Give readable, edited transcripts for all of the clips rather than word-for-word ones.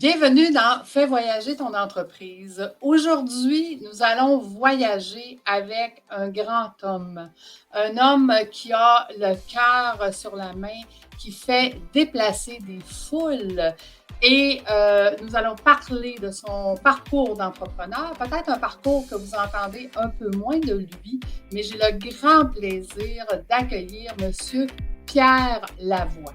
Bienvenue dans Fais voyager ton entreprise. Aujourd'hui, nous allons voyager avec un grand homme. Un homme qui a le cœur sur la main, qui fait déplacer des foules. Et nous allons parler de son parcours d'entrepreneur, peut-être un parcours que vous entendez un peu moins de lui, mais j'ai le grand plaisir d'accueillir M. Pierre Lavoie.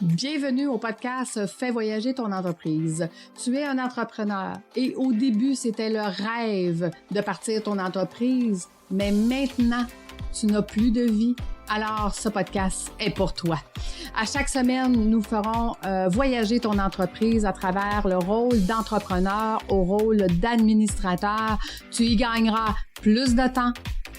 Bienvenue au podcast Fais voyager ton entreprise. Tu es un entrepreneur et au début, c'était le rêve de partir ton entreprise, mais maintenant, tu n'as plus de vie. Alors, ce podcast est pour toi. À chaque semaine, nous ferons voyager ton entreprise à travers le rôle d'entrepreneur au rôle d'administrateur. Tu y gagneras plus de temps,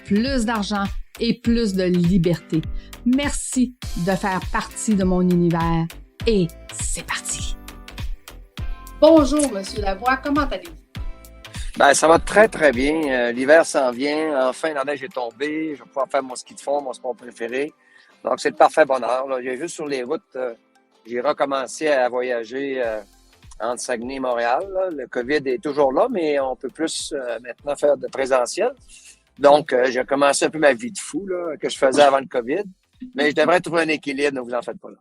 plus d'argent et plus de liberté. Merci de faire partie de mon univers et c'est parti! Bonjour, Monsieur Lavoie, comment allez-vous? Ben, ça va très, très bien. L'hiver s'en vient. Enfin, la neige est tombée. Je vais pouvoir faire mon ski de fond, mon sport préféré. Donc, c'est le parfait bonheur. Là. J'ai juste sur les routes, j'ai recommencé à voyager entre Saguenay et Montréal. Là. Le COVID est toujours là, mais on peut plus maintenant faire de présentiel. Donc, j'ai commencé un peu ma vie de fou là, que je faisais avant le COVID. Mais je devrais trouver un équilibre, ne vous en faites pas là.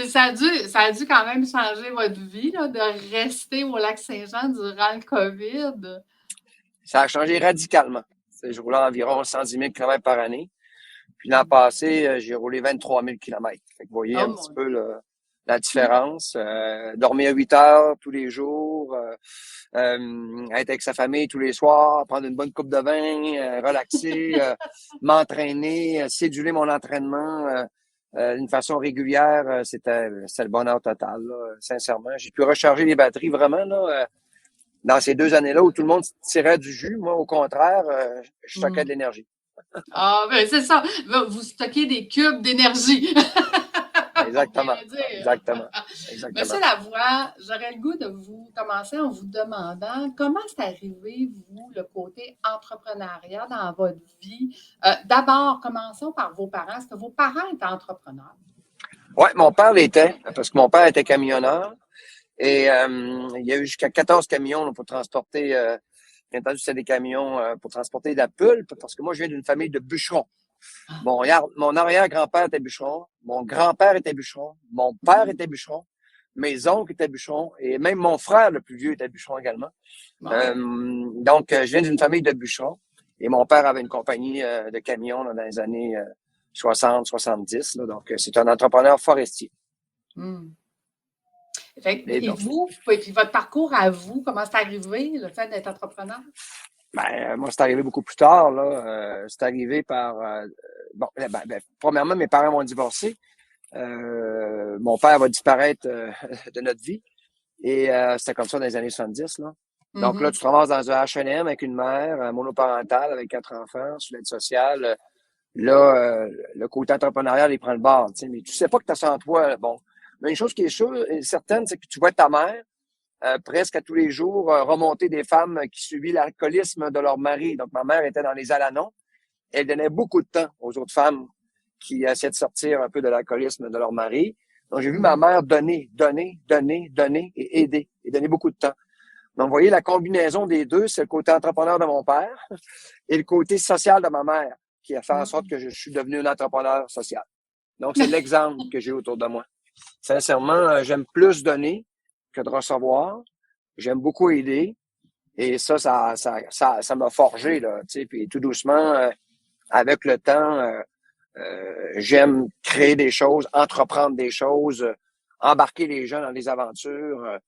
Ça a dû quand même changer votre vie là, de rester au Lac-Saint-Jean durant le COVID. Ça a changé radicalement. Je roulais environ 110 000 km par année. Puis l'an passé, j'ai roulé 23 000 km. Fait que vous voyez un petit peu la différence. Dormir 8 heures tous les jours, être avec sa famille tous les soirs, prendre une bonne coupe de vin, relaxer, m'entraîner, céduler mon entraînement d'une façon régulière. C'était le bonheur total, là, sincèrement. J'ai pu recharger les batteries vraiment là, dans ces 2 années-là où tout le monde tirait du jus. Moi, au contraire, je stockais de l'énergie. Ah, ben c'est ça. Vous stockez des cubes d'énergie. Exactement. Exactement. Monsieur Lavoie, j'aurais le goût de vous commencer en vous demandant comment c'est arrivé, vous, le côté entrepreneuriat dans votre vie. D'abord, commençons par vos parents. Est-ce que vos parents étaient entrepreneurs? Oui, mon père l'était, parce que mon père était camionneur. Et il y a eu jusqu'à 14 camions là, pour transporter, bien entendu, c'était des camions pour transporter de la pulpe, parce que moi, je viens d'une famille de bûcherons. Mon arrière-grand-père était bûcheron, mon grand-père était bûcheron, mon père était bûcheron, mes oncles étaient bûcherons, et même mon frère, le plus vieux, était bûcheron également. Donc, je viens d'une famille de bûcherons, et mon père avait une compagnie de camions là, dans les années 60, 70. Là, donc, c'est un entrepreneur forestier. Et vous, puis votre parcours à vous, comment c'est arrivé, le fait d'être entrepreneur? Moi, c'est arrivé beaucoup plus tard. Là. C'est arrivé par... premièrement, mes parents m'ont divorcé. Mon père va disparaître de notre vie. Et c'était comme ça dans les années 70. Là. Donc là, tu te ramasses dans un H&M avec une mère monoparentale, avec 4 enfants, sur l'aide sociale. Là, le côté entrepreneurial, il prend le bord. Mais tu sais pas que tu as ça en toi. Bon. Mais une chose qui est sûre et certaine, c'est que tu vois ta mère presque à tous les jours remonter des femmes qui subissent l'alcoolisme de leur mari. Donc, ma mère était dans les Alanons. Elle donnait beaucoup de temps aux autres femmes qui essaient de sortir un peu de l'alcoolisme de leur mari. Donc, j'ai vu ma mère donner et aider, et donner beaucoup de temps. Donc, vous voyez, la combinaison des deux, c'est le côté entrepreneur de mon père et le côté social de ma mère qui a fait en sorte que je suis devenu un entrepreneur social. Donc, c'est l'exemple que j'ai autour de moi. Sincèrement, j'aime plus donner que de recevoir. J'aime beaucoup aider. Et ça m'a forgé, là, tu sais. Puis tout doucement, avec le temps, j'aime créer des choses, entreprendre des choses, embarquer les gens dans des aventures.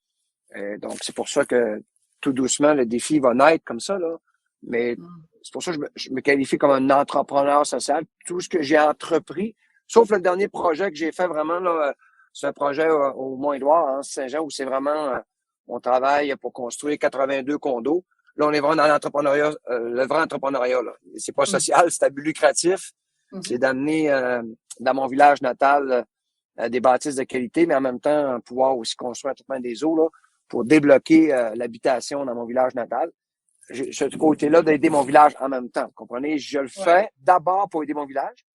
Donc, c'est pour ça que tout doucement, le défi va naître comme ça, là. Mais c'est pour ça que je me qualifie comme un entrepreneur social. Tout ce que j'ai entrepris, sauf le dernier projet que j'ai fait vraiment, là, c'est un projet au Mont-Édouard, hein, Saint-Jean, où c'est vraiment, on travaille pour construire 82 condos. Là, on est vraiment dans l'entrepreneuriat, le vrai entrepreneuriat, là. C'est pas social, c'est à but lucratif. C'est d'amener dans mon village natal des bâtisses de qualité, mais en même temps, pouvoir aussi construire un traitement des eaux, là, pour débloquer l'habitation dans mon village natal. J'ai ce côté-là d'aider mon village en même temps. Vous comprenez? Je le fais d'abord pour aider mon village.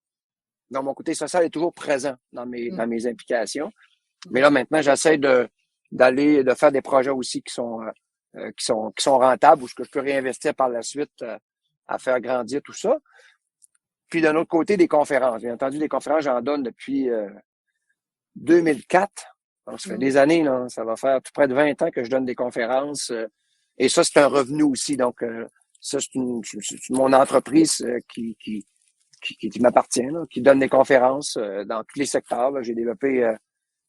Donc, mon côté social est toujours présent dans mes implications. Mais là, maintenant, j'essaie de de faire des projets aussi qui sont rentables ou ce que je peux réinvestir par la suite à faire grandir tout ça. Puis d'un autre côté, des conférences. Bien entendu, des conférences, j'en donne depuis 2004. Donc, ça fait des années, là. Ça va faire tout près de 20 ans que je donne des conférences. Et ça, c'est un revenu aussi. Donc, ça, c'est mon entreprise qui m'appartient, là, qui donne des conférences dans tous les secteurs. Là. J'ai développé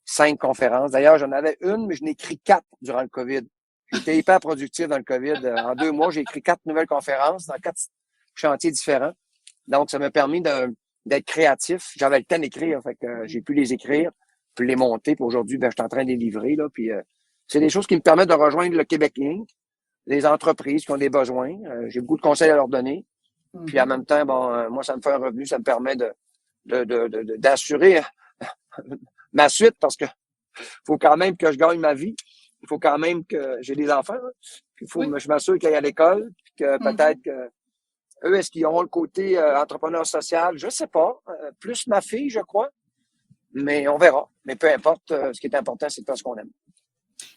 5 conférences. D'ailleurs, j'en avais une, mais je n'ai écrit 4 durant le COVID. J'étais hyper productif dans le COVID. En 2 mois, j'ai écrit 4 nouvelles conférences dans 4 chantiers différents. Donc, ça m'a permis d'être créatif. J'avais le temps d'écrire, fait que j'ai pu les écrire, puis les monter. Puis aujourd'hui, ben, je suis en train de les livrer. Là, puis c'est des choses qui me permettent de rejoindre le Québec Inc., les entreprises qui ont des besoins. J'ai beaucoup de conseils à leur donner. Puis en même temps, bon, moi, ça me fait un revenu, ça me permet d'assurer ma suite parce que faut quand même que je gagne ma vie. Il faut quand même que j'ai des enfants. Hein. Puis il faut que je m'assure qu'ils aillent à l'école, puis que peut-être que eux, est-ce qu'ils auront le côté entrepreneur social? Je sais pas. Plus ma fille, je crois. Mais on verra. Mais peu importe, ce qui est important, c'est de faire ce qu'on aime.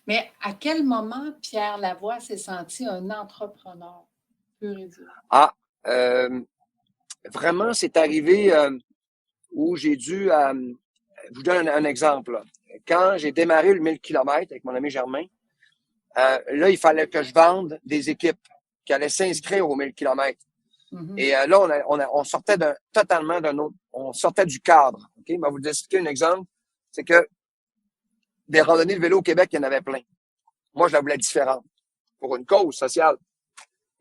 Mais à quel moment Pierre Lavoie s'est senti un entrepreneur pur et dur? Ah, vraiment, c'est arrivé où j'ai dû... je vous donne un exemple. Là. Quand j'ai démarré le 1000 km avec mon ami Germain, là, il fallait que je vende des équipes qui allaient s'inscrire au 1000 km. Et là, on sortait totalement d'un autre... On sortait du cadre. Okay? Je vais vous expliquer un exemple. C'est que des randonnées de vélo au Québec, il y en avait plein. Moi, je la voulais différente pour une cause sociale.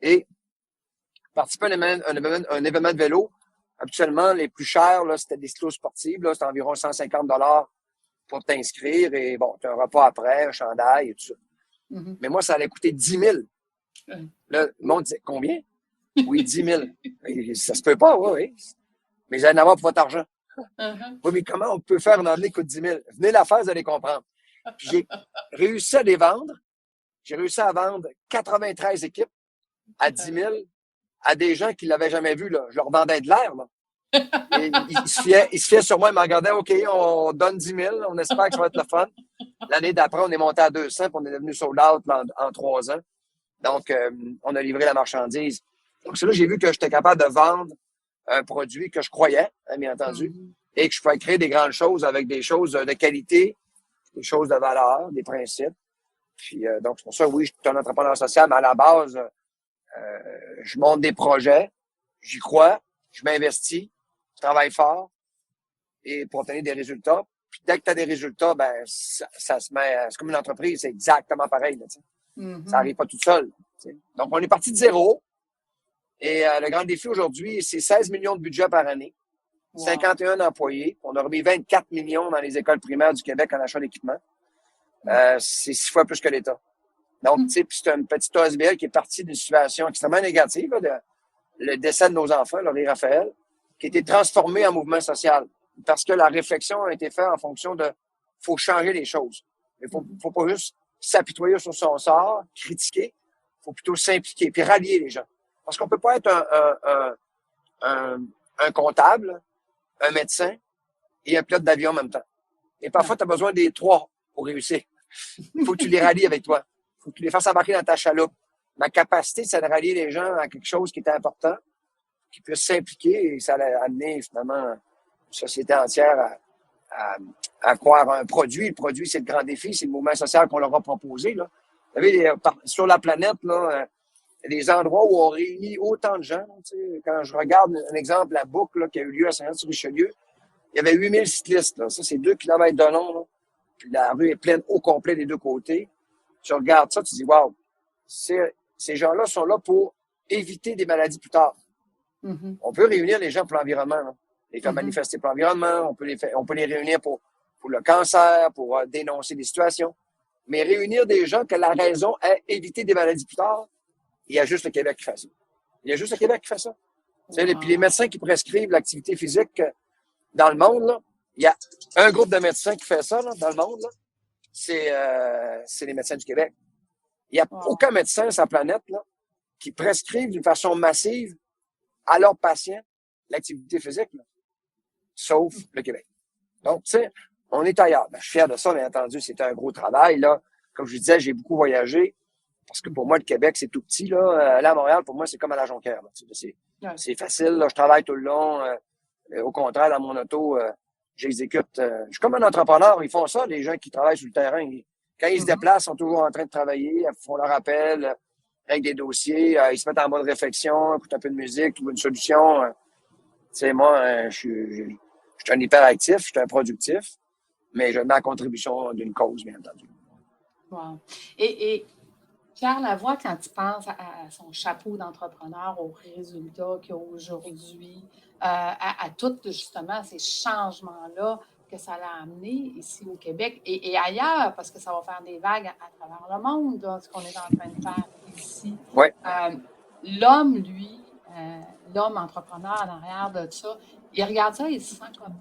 Et participer à un événement de vélo, habituellement, les plus chers, là, c'était des cyclos sportifs. Là, c'était environ 150 $ pour t'inscrire. Et bon, tu as un repas après, un chandail et tout ça. Mais moi, ça allait coûter 10 000. Là, le monde disait, combien? Oui, 10 000. Et ça se peut pas, oui. Mais j'allais en avoir pour votre argent. Oui, mais comment on peut faire une randonnée qui coûte 10 000? Venez la faire, vous allez comprendre. Puis j'ai réussi à les vendre. J'ai réussi à vendre 93 équipes à 10 000 à des gens qui ne l'avaient jamais vu. Là. Je leur vendais de l'air. Là. Et ils se fiaient sur moi, ils me regardaient, OK, on donne 10 000, on espère que ça va être le fun. L'année d'après, on est monté à 200, puis on est devenu sold out en 3 ans. Donc, on a livré la marchandise. Donc, c'est là que j'ai vu que j'étais capable de vendre un produit que je croyais, hein, bien entendu, et que je pouvais créer des grandes choses avec des choses de qualité, des choses de valeur, des principes. Puis, donc, c'est pour ça, oui, je suis un entrepreneur social, mais à la base, je monte des projets, j'y crois, je m'investis, je travaille fort et pour obtenir des résultats. Puis dès que tu as des résultats, ben ça se met, c'est comme une entreprise, c'est exactement pareil. Là, ça n'arrive pas tout seul. T'sais. Donc, on est parti de zéro. Et le grand défi aujourd'hui, c'est 16 millions de budget par année, 51 employés. On a remis 24 millions dans les écoles primaires du Québec en achat d'équipement. C'est 6 fois plus que l'État. Donc, tu sais, puis c'est une petite OSBL qui est partie d'une situation extrêmement négative, là, le décès de nos enfants, Laurie Raphaël, qui a été transformé en mouvement social. Parce que la réflexion a été faite en fonction de faut changer les choses. Il faut pas juste s'apitoyer sur son sort, critiquer. Il faut plutôt s'impliquer puis rallier les gens. Parce qu'on peut pas être un comptable, un médecin et un pilote d'avion en même temps. Et parfois, tu as besoin des 3 pour réussir. Il faut que tu les rallies avec toi. Il faut que tu les fasses embarquer dans ta chaloupe. Ma capacité, c'est de rallier les gens à quelque chose qui était important, qui puissent s'impliquer et ça allait amener finalement une société entière à croire à un produit. Le produit, c'est le grand défi, c'est le mouvement social qu'on leur a proposé. Là. Vous savez, sur la planète, là, il y a des endroits où on réunit autant de gens. Quand je regarde un exemple, la boucle là, qui a eu lieu à Saint-Jean-sur-Richelieu, il y avait 8000 cyclistes. Là. Ça, c'est 2 km de long. Là. Puis la rue est pleine au complet des deux côtés. Tu regardes ça, tu dis, wow, ces gens-là sont là pour éviter des maladies plus tard. On peut réunir les gens pour l'environnement, là. Les faire manifester pour l'environnement, on peut les réunir pour le cancer, pour dénoncer des situations. Mais réunir des gens que la raison est éviter des maladies plus tard, il y a juste le Québec qui fait ça. Il y a juste le Québec qui fait ça. Wow. Et puis les médecins qui prescrivent l'activité physique dans le monde, là, il y a un groupe de médecins qui fait ça là, dans le monde, là, c'est les médecins du Québec. Il n'y a aucun médecin sur la planète là, qui prescrive d'une façon massive à leurs patients l'activité physique, là, sauf le Québec. Donc, tu sais, on est ailleurs. Ben, je suis fier de ça, bien entendu. C'était un gros travail. Là. comme je disais, j'ai beaucoup voyagé parce que pour moi, le Québec, c'est tout petit, là. Aller à Montréal, pour moi, c'est comme à la Jonquière, là. C'est facile, là. Je travaille tout le long. Au contraire, dans mon auto, j'exécute. Je suis comme un entrepreneur. Ils font ça, les gens qui travaillent sur le terrain. Quand ils se déplacent, ils sont toujours en train de travailler, ils font leur appel avec des dossiers, ils se mettent en mode réflexion, écoutent un peu de musique, trouvent une solution. Tu sais, moi, je suis un hyperactif, je suis un productif, mais je mets à contribution d'une cause, bien entendu. Wow. Et Pierre Lavoie, quand tu penses à son chapeau d'entrepreneur, aux résultats qu'il y a aujourd'hui, à tous justement ces changements-là que ça l'a amené ici au Québec et ailleurs, parce que ça va faire des vagues à travers le monde, là, ce qu'on est en train de faire ici. Ouais. L'homme, lui, l'homme entrepreneur en arrière de ça, il regarde ça et il se sent comme...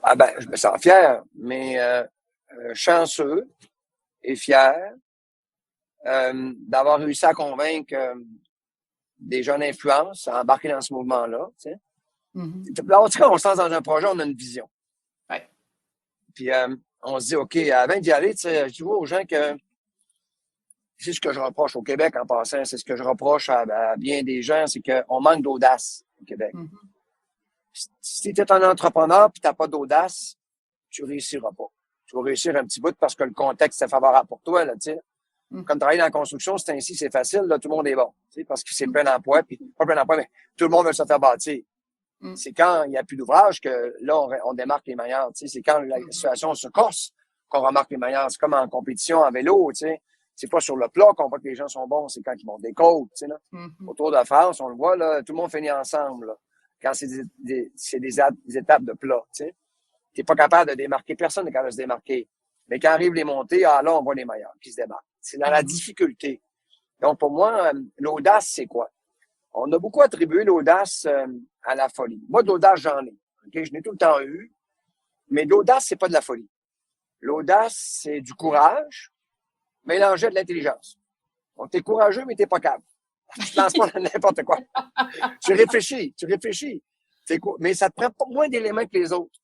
Ah ben, je me sens fier, mais chanceux et fier d'avoir réussi à convaincre des jeunes d'influence à embarquer dans ce mouvement-là. Tu sais. En tout cas, on se lance dans un projet, on a une vision. Ouais. Puis on se dit, OK, avant d'y aller, tu sais, je dis aux gens que c'est ce que je reproche au Québec en passant, c'est ce que je reproche à bien des gens, c'est qu'on manque d'audace au Québec. Si tu es un entrepreneur et tu n'as pas d'audace, tu réussiras pas. Tu vas réussir un petit bout parce que le contexte est favorable pour toi, là, tu sais. Comme travailler dans la construction, c'est ainsi, c'est facile, là, tout le monde est bon. Tu sais, parce que c'est plein d'emplois, puis pas plein d'emplois, mais tout le monde veut se faire bâtir. C'est quand il n'y a plus d'ouvrage que là, on démarque les meilleurs. Tu sais, c'est quand la situation se corse qu'on remarque les meilleurs. C'est comme en compétition en vélo, tu sais. C'est pas sur le plat qu'on voit que les gens sont bons, c'est quand ils montent des côtes, tu sais, là. Au Tour de France, on le voit, là, tout le monde finit ensemble, là. Quand c'est des étapes de plat, tu sais. T'es pas capable de démarquer, personne n'est capable de se démarquer. Mais quand arrivent les montées, là, on voit les meilleurs qui se démarquent. C'est dans la difficulté. Donc, pour moi, l'audace, c'est quoi? On a beaucoup attribué l'audace à la folie. Moi, de l'audace, j'en ai. Okay? Je n'ai tout le temps eu. Mais l'audace, c'est pas de la folie. L'audace, c'est du courage mélangé à de l'intelligence. Donc, t'es courageux, mais t'es pas capable. Tu te lances pas dans n'importe quoi. Tu réfléchis. Mais ça te prend pas moins d'éléments que les autres.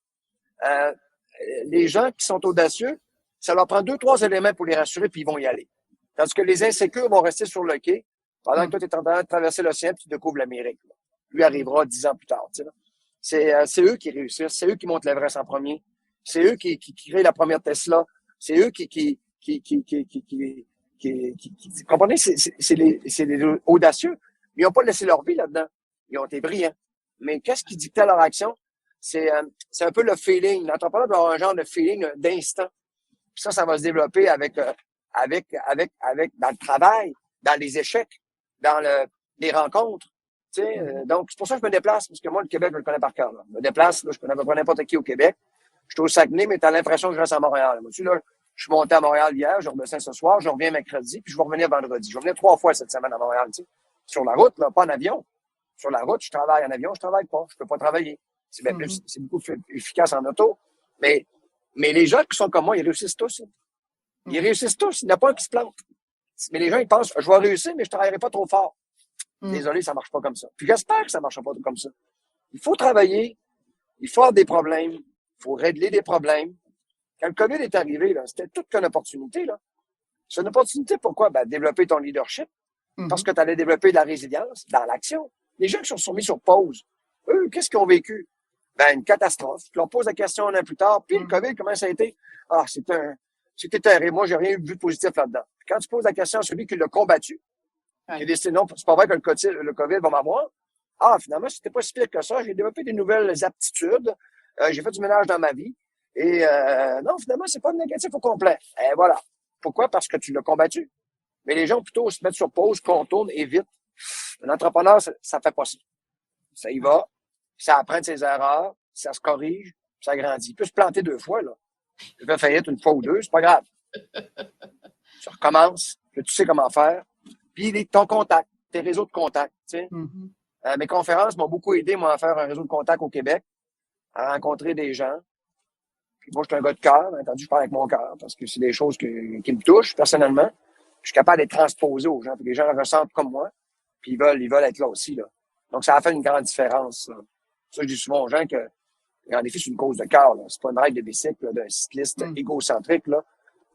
Les gens qui sont audacieux, ça leur prend 2-3 éléments pour les rassurer, puis ils vont y aller. Tandis que les insécures vont rester sur le quai, pendant que toi, tu es en train de traverser l'océan, puis tu découvres l'Amérique. Lui arrivera 10 ans plus tard. Tu sais, c'est eux qui réussissent, c'est eux qui montent l'Everest en premier, c'est eux qui créent la première Tesla, c'est eux qui comprenez, c'est les audacieux. Ils n'ont pas laissé leur vie là-dedans. Ils ont été brillants. Mais qu'est-ce qui dictait leur action? C'est un peu le feeling. L'entrepreneur doit avoir un genre de feeling d'instant. Puis ça va se développer avec dans le travail, dans les échecs, dans les rencontres. Tu sais, donc, c'est pour ça que je me déplace, parce que moi, le Québec, je le connais par cœur. Là. Je me déplace, là, je connais à peu près n'importe qui au Québec. Je suis au Saguenay, mais tu as l'impression que je reste à Montréal. Moi, là, je suis monté à Montréal hier, je redescends ce soir, je reviens mercredi, puis je vais revenir vendredi. Je vais venir 3 fois cette semaine à Montréal, tu sais. Sur la route, là, pas en avion. Sur la route, je travaille en avion, je travaille pas. Je peux pas travailler. C'est beaucoup plus efficace en auto. Mais les gens qui sont comme moi, ils réussissent tous. Ils réussissent tous. Il n'y en a pas un qui se plante. Mais les gens, ils pensent, je vais réussir, mais je travaillerai pas trop fort. Désolé, ça marche pas comme ça. Puis j'espère que ça marchera pas comme ça. Il faut travailler. Il faut avoir des problèmes. Il faut régler des problèmes. Quand le COVID est arrivé, là, c'était toute qu'une opportunité, là. C'est une opportunité pourquoi? Ben, développer ton leadership. Parce que tu allais développer de la résilience dans l'action. Les gens qui se sont mis sur pause, eux, qu'est-ce qu'ils ont vécu? Ben, une catastrophe. Tu leur poses la question un an plus tard. Puis le COVID, comment ça a été? Ah, c'était terrible. Moi, j'ai rien vu de positif là-dedans. Puis quand tu poses la question à celui qui l'a combattu, qui a décidé, non, c'est pas vrai que le COVID va m'avoir. Ah, finalement, c'était pas si pire que ça. J'ai développé des nouvelles aptitudes. J'ai fait du ménage dans ma vie. Et non, finalement, c'est pas négatif au complet. Et voilà. Pourquoi? Parce que tu l'as combattu. Mais les gens, plutôt, se mettent sur pause, contournent et vite. Un entrepreneur, ça fait pas ça. Ça y va, ça apprend de ses erreurs, ça se corrige, ça grandit. Il peut se planter 2 fois, là. Il peut faillite 1 fois ou 2, c'est pas grave. Tu recommences, tu sais comment faire. Puis ton contact, tes réseaux de contacts, tu sais. Mes conférences m'ont beaucoup aidé, moi, à faire un réseau de contacts au Québec, à rencontrer des gens. Puis moi, je suis un gars de cœur, bien entendu, je parle avec mon cœur, parce que c'est des choses qui me touchent personnellement. Je suis capable d'être transposé aux gens. Puis les gens le ressentent comme moi, puis ils veulent être là aussi, là. Donc, ça a fait une grande différence, là. Ça, je dis souvent aux gens que, en effet, c'est une cause de cœur, là. C'est pas une règle de bicycle, là, d'un cycliste égocentrique, là.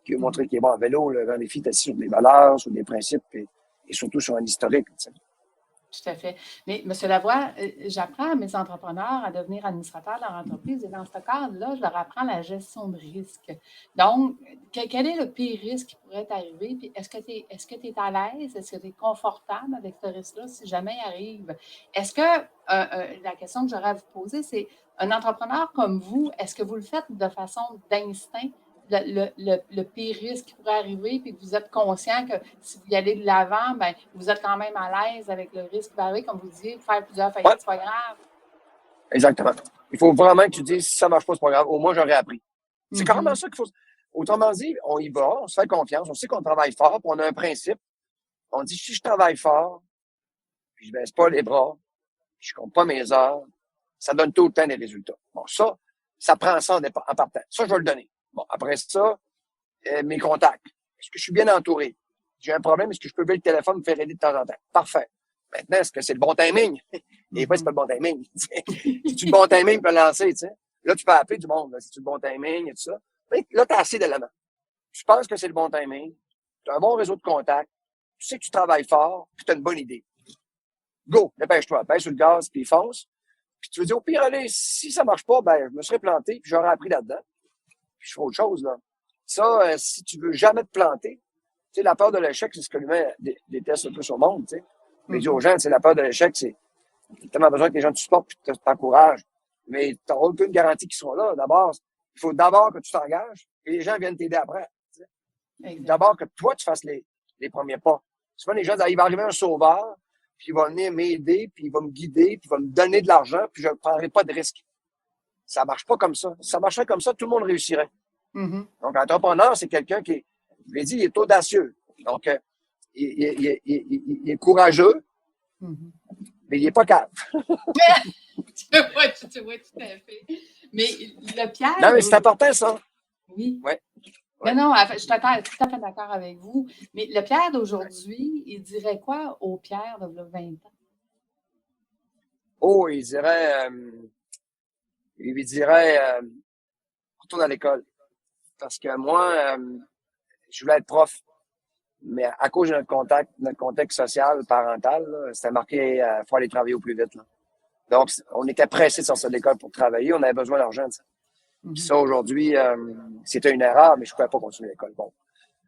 qui veut montrer qu'il est bon en vélo. Le grand défi est assis sur des valeurs, sur des principes et surtout sur un historique. Tu sais. Tout à fait. Mais M. Lavoie, j'apprends à mes entrepreneurs à devenir administrateurs de leur entreprise et dans ce cadre-là, je leur apprends la gestion de risque. Donc, quel est le pire risque qui pourrait t'arriver? Puis est-ce que tu es à l'aise? Est-ce que tu es confortable avec ce risque-là si jamais il arrive? Est-ce que, la question que j'aurais à vous poser, c'est un entrepreneur comme vous, est-ce que vous le faites de façon d'instinct? Le pire risque qui pourrait arriver, puis que vous êtes conscient que si vous y allez de l'avant, ben, vous êtes quand même à l'aise avec le risque qui va arriver, comme vous disiez, faire plusieurs faillites, Ouais, c'est pas grave. exactement. Il faut vraiment que tu dises, si ça marche pas, c'est pas grave. Au moins, j'aurais appris. C'est carrément Mhm. ça qu'il faut. Autrement dit, on y va, on se fait confiance, on sait qu'on travaille fort, puis on a un principe. On dit, si je travaille fort, puis je baisse pas les bras, puis je compte pas mes heures, ça donne tout le temps des résultats. Bon, ça prend ça en partant. Ça, je vais le donner. Bon, après ça, mes contacts. Est-ce que je suis bien entouré? J'ai un problème, est-ce que je peux lever le téléphone et me faire aider de temps en temps? Parfait. Maintenant, est-ce que c'est le bon timing? Et pas, c'est pas le bon timing. C'est-tu le bon timing pour le lancer, tu sais? Là, tu peux appeler du monde, là, c'est-tu le bon timing et tout ça. Mais là, tu as assez d'éléments. Tu penses que c'est le bon timing, tu as un bon réseau de contacts, tu sais que tu travailles fort, puis tu as une bonne idée. Go, dépêche-toi, pèse sur le gaz, puis fonce. Puis tu veux dire, au pire, allez, si ça marche pas, ben, je me serais planté, puis j'aurais appris là-dedans. Puis je fais autre chose, là. Ça, si tu veux jamais te planter, tu sais, la peur de l'échec, c'est ce que l'humain déteste un peu sur le monde, tu sais. Mais il dit aux gens, c'est la peur de l'échec, c'est tellement besoin que les gens te supportent et t'encouragent. Mais tu n'auras aucune garantie qu'ils seront là. D'abord, il faut d'abord que tu t'engages et les gens viennent t'aider après. D'abord que toi, tu fasses les premiers pas. Souvent, les gens disent, il va arriver un sauveur, puis il va venir m'aider, puis il va me guider, puis il va me donner de l'argent, puis je ne prendrai pas de risque. Ça marche pas comme ça. Si ça marchait comme ça, tout le monde réussirait. Mhm. Donc, l'entrepreneur, c'est quelqu'un qui est, je l'ai dit, il est audacieux. Donc, il est courageux, Mhm. mais il n'est pas calme. Tu vois, tout à fait. Mais le Non, piège. mais c'est important, ça. Oui. Ouais. Non, non, je suis tout à fait d'accord avec vous. Mais le Pierre d'aujourd'hui, il dirait quoi au Pierre de 20 ans? Oh, il dirait, retourne à l'école. Parce que moi, je voulais être prof. Mais à cause de notre contexte social, parental, là, c'était marqué, faut aller travailler au plus vite, là. Donc, on était pressé de sortir de l'école pour travailler. On avait besoin d'argent, tu sais. Puis Mhm. ça, aujourd'hui, c'était une erreur, mais je pouvais pas continuer l'école. Bon.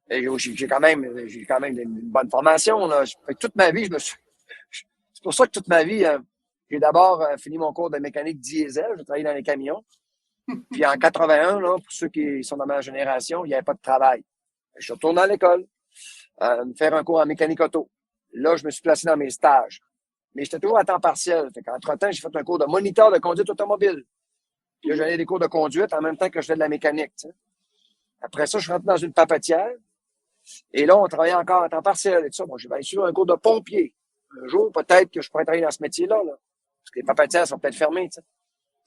Et j'ai quand même une bonne formation, là. Fait que toute ma vie, c'est pour ça que toute ma vie, j'ai d'abord fini mon cours de mécanique diesel. J'ai travaillé dans les camions. Puis en 81, là, pour ceux qui sont dans ma génération, il n'y avait pas de travail. Je suis retourné à l'école, faire un cours en mécanique auto. Là, je me suis placé dans mes stages. Mais j'étais toujours à temps partiel. Fait qu'entre-temps, j'ai fait un cours de moniteur de conduite automobile. Puis là, j'allais des cours de conduite en même temps que je faisais de la mécanique. Tu sais. Après ça, je suis rentré dans une papetière. Et là, on travaillait encore à temps partiel et tout ça. Bon, j'ai bien sûr un cours de pompier. Un jour, peut-être que je pourrais travailler dans ce métier-là. Là. Parce que les papetières sont peut-être fermées. Tu sais.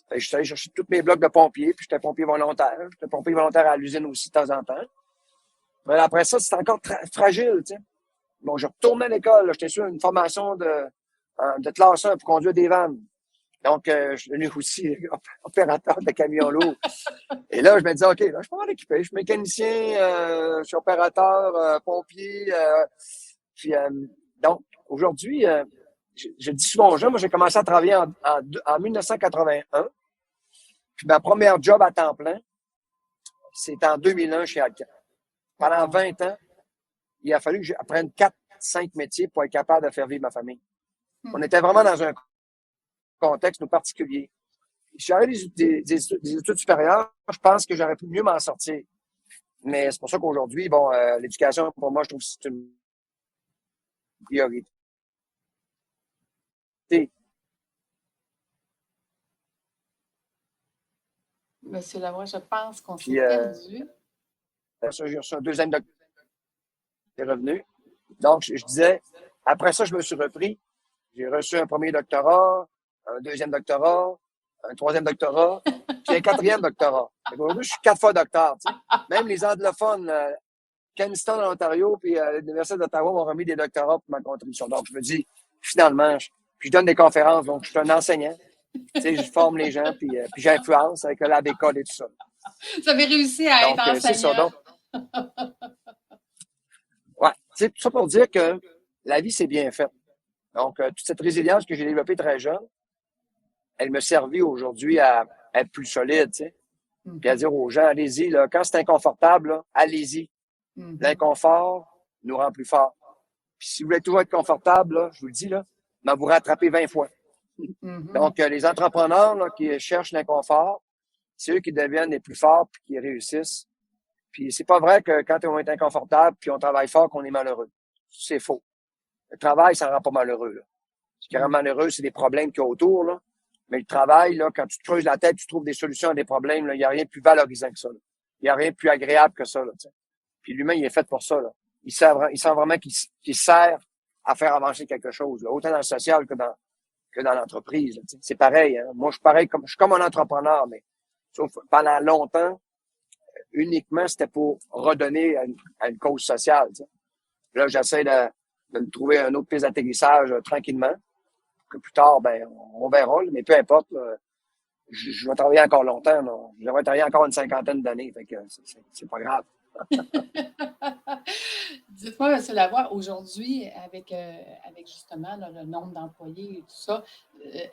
Fait que je suis allé chercher tous mes blocs de pompier, puis j'étais pompier volontaire. J'étais pompier volontaire à l'usine aussi de temps en temps. Mais après ça, c'était encore fragile. Tu sais. Bon, je retournais à l'école. J'étais sur une formation de classe 1 pour conduire des vannes. Donc, je suis devenu aussi opérateur de camions lourds. Et là, je me disais, OK, là, je suis pas mal équipé. Je suis mécanicien, je suis opérateur, pompier. Puis, donc, aujourd'hui, je dis souvent aux gens, moi, j'ai commencé à travailler en 1981. Puis, ma première job à temps plein, c'était en 2001 chez Alcan. Pendant 20 ans, il a fallu que j'apprenne 4-5 métiers pour être capable de faire vivre ma famille. On était vraiment dans un contexte nous particulier. Si j'avais des études supérieures, je pense que j'aurais pu mieux m'en sortir. Mais c'est pour ça qu'aujourd'hui, bon, l'éducation, pour moi, je trouve que c'est une priorité. Monsieur Lavoie, je pense qu'on s'est Puis, perdu. ça, j'ai reçu un deuxième doctorat de revenus. Donc, je disais, après ça, je me suis repris. J'ai reçu un premier doctorat, un deuxième doctorat, un troisième doctorat, puis un quatrième doctorat. Aujourd'hui, je suis 4 fois docteur. Tu sais. Même les anglophones, Kingston en Ontario, puis l'Université d'Ottawa m'ont remis des doctorats pour ma contribution. Donc, je me dis, finalement, puis je donne des conférences, donc je suis un enseignant. Tu sais, je forme les gens, puis j'influence avec la bécole et tout ça. Vous avez réussi à être Donc, c'est ça. enseignant. Donc, Ouais, c'est tout ça pour dire que la vie, c'est bien fait. Donc, toute cette résilience que j'ai développée très jeune, elle me servit aujourd'hui à être plus solide, tu sais. Puis à Mhm, dire aux gens, allez-y, là, quand c'est inconfortable, là, allez-y. mhm, L'inconfort nous rend plus forts. Puis si vous voulez toujours être confortable, là, je vous le dis, là, ben, vous rattrapez 20 fois. mhm. Donc, les entrepreneurs là, qui cherchent l'inconfort, c'est eux qui deviennent les plus forts puis qui réussissent. Puis c'est pas vrai que quand on est inconfortable puis on travaille fort qu'on est malheureux. C'est faux. Le travail, ça rend pas malheureux. Là. Ce qui rend Mhm. malheureux, c'est les problèmes qu'il y a autour. Là. Mais le travail, là, quand tu te creuses la tête, tu trouves des solutions à des problèmes, il n'y a rien de plus valorisant que ça. Là. Il n'y a rien de plus agréable que ça. Là, puis l'humain, il est fait pour ça. Là. Il sent vraiment qu'il sert à faire avancer quelque chose, là, autant dans le social que dans l'entreprise. Là, c'est pareil. Hein. Moi, je suis comme un entrepreneur, mais sauf pendant longtemps, uniquement, c'était pour redonner à une cause sociale. T'sais. Là, j'essaie de me trouver un autre piste d'atterrissage tranquillement. Que plus tard, ben, on verra, là, mais peu importe. Là, je vais travailler encore longtemps. Là. Je vais travailler encore une cinquantaine d'années. Fait que c'est pas grave. Dites-moi, M. Lavoie, aujourd'hui, avec justement là, le nombre d'employés et tout ça,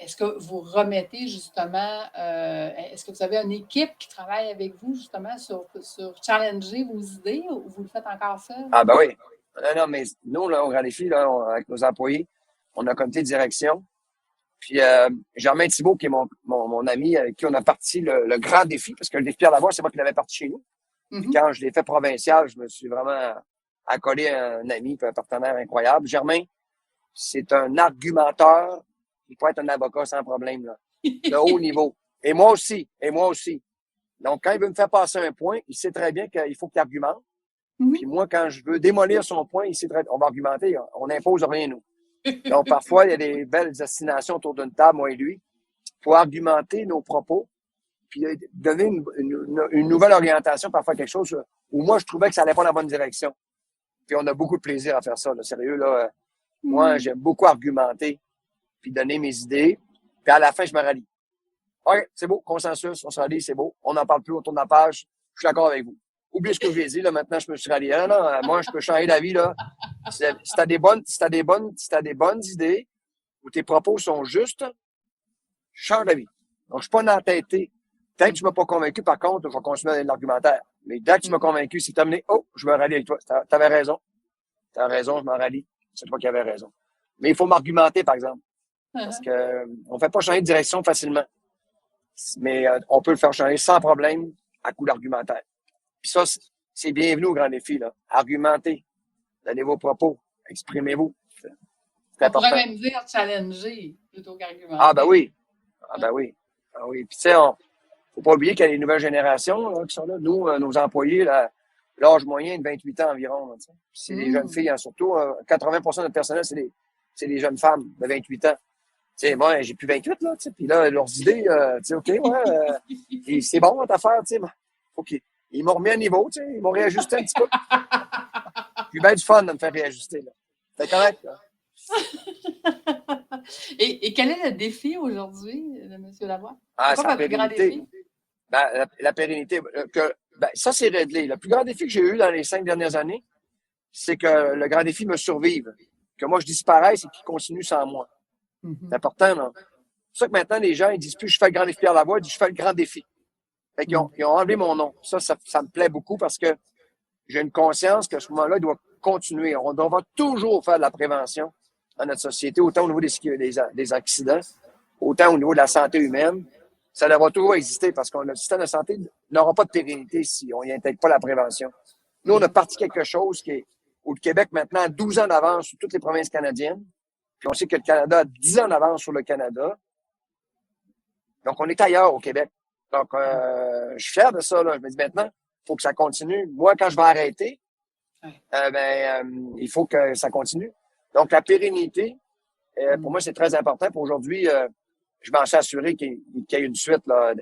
est-ce que vous remettez justement, est-ce que vous avez une équipe qui travaille avec vous justement sur challenger vos idées ou vous le faites encore seul? Ah ben oui. Non, non, mais nous, là, au Grand Défi, là, avec nos employés, on a un comité de direction. Puis Germain Thibault, qui est mon ami, avec qui on a parti le grand défi, parce que le défi Pierre Lavoie, c'est moi qui l'avais parti chez nous. Puis Mhm, quand je l'ai fait provincial, je me suis vraiment accolé à un ami, puis un partenaire incroyable. Germain, c'est un argumenteur. Il peut être un avocat sans problème, là, de haut niveau. Et moi aussi. Et moi aussi. Donc, quand il veut me faire passer un point, il sait très bien qu'il faut qu'il argumente. Puis mhm. moi, quand je veux démolir son point, il sait très bien. On va argumenter. On n'impose rien, nous. Donc, parfois, il y a des belles destinations autour d'une table, moi et lui, pour argumenter nos propos, puis donner une nouvelle orientation, parfois quelque chose où moi, je trouvais que ça allait pas dans la bonne direction. Puis on a beaucoup de plaisir à faire ça, là, sérieux. Là, moi, Hmm. j'aime beaucoup argumenter, puis donner mes idées. Puis à la fin, je me rallie. OK, c'est beau, consensus, on se rallie, c'est beau. On n'en parle plus autour de la page. Je suis d'accord avec vous. Oubliez ce que j'ai dit, là, maintenant, je me suis rallié. Non, non, moi, je peux changer d'avis, là. Si t'as des bonnes idées, où tes propos sont justes, change d'avis. Donc, je suis pas entêté. Tant que tu m'as pas convaincu, par contre, je vais continuer à donner de l'argumentaire. Mais dès que tu m'as Mhm. convaincu, c'est terminé. Oh, je me rallie avec toi. T'avais raison. T'as raison, je m'en rallie. C'est toi qui avais raison. Mais il faut m'argumenter, par exemple. Parce Mhm. que on fait pas changer de direction facilement. Mais on peut le faire changer sans problème à coup d'argumentaire. Puis ça, c'est bienvenu au grand défi, là. Argumentez. Donnez vos propos. Exprimez-vous. C'est On pourrait important. même dire challenger plutôt Ah, ben qu'argumenter. oui. Ah, ben oui. Ah oui. Puis, tu sais, faut pas oublier qu'il y a les nouvelles générations là, qui sont là. Nous, nos employés, l'âge moyen est de 28 ans environ. Là, c'est des jeunes Hmm. filles, hein, surtout. 80% de notre personnel, c'est des jeunes femmes de 28 ans. Tu sais, moi, j'ai plus 28, là, tu sais. Puis là, leurs idées, tu sais, OK, ouais, et c'est bon, votre affaire, tu sais. OK. Ils m'ont remis à niveau, tu sais. Ils m'ont réajusté un petit peu. J'ai eu bien du fun de me faire réajuster, là. C'est correct, là. Et quel est le défi aujourd'hui de M. Lavoie? C'est Ah, quoi c'est la votre plus grand pérennité. défi? Ben, la pérennité. Ça, c'est réglé. Le plus grand défi que j'ai eu dans les 5 dernières années, c'est que le grand défi me survive. Que moi, je disparaisse et qu'il continue sans moi. C'est Mhm. important, non? C'est pour ça que maintenant, les gens, ils disent plus je fais le grand défi Pierre Lavoie, ils disent je fais le grand défi. Fait qu'ils Mhm. ils ont enlevé mon nom. Ça me plaît beaucoup parce que j'ai une conscience qu'à ce moment-là, il doit continuer. On doit toujours faire de la prévention dans notre société, autant au niveau des accidents, autant au niveau de la santé humaine. Ça devra toujours exister parce que le système de santé n'aura pas de pérennité si on n'y intègre pas la prévention. Nous, on a Mhm. parti quelque chose où le Québec, maintenant, a 12 ans d'avance sur toutes les provinces canadiennes. Puis on sait que le Canada a 10 ans d'avance sur le Canada. Donc, on est ailleurs au Québec. Donc, je suis fier de ça. Là. Je me dis maintenant, il faut que ça continue. Moi, quand je vais arrêter, Ouais. il faut que ça continue. Donc, la pérennité, pour Mhm. moi, c'est très important. Pour aujourd'hui, je m'en suis assuré qu'il y ait une suite. Là,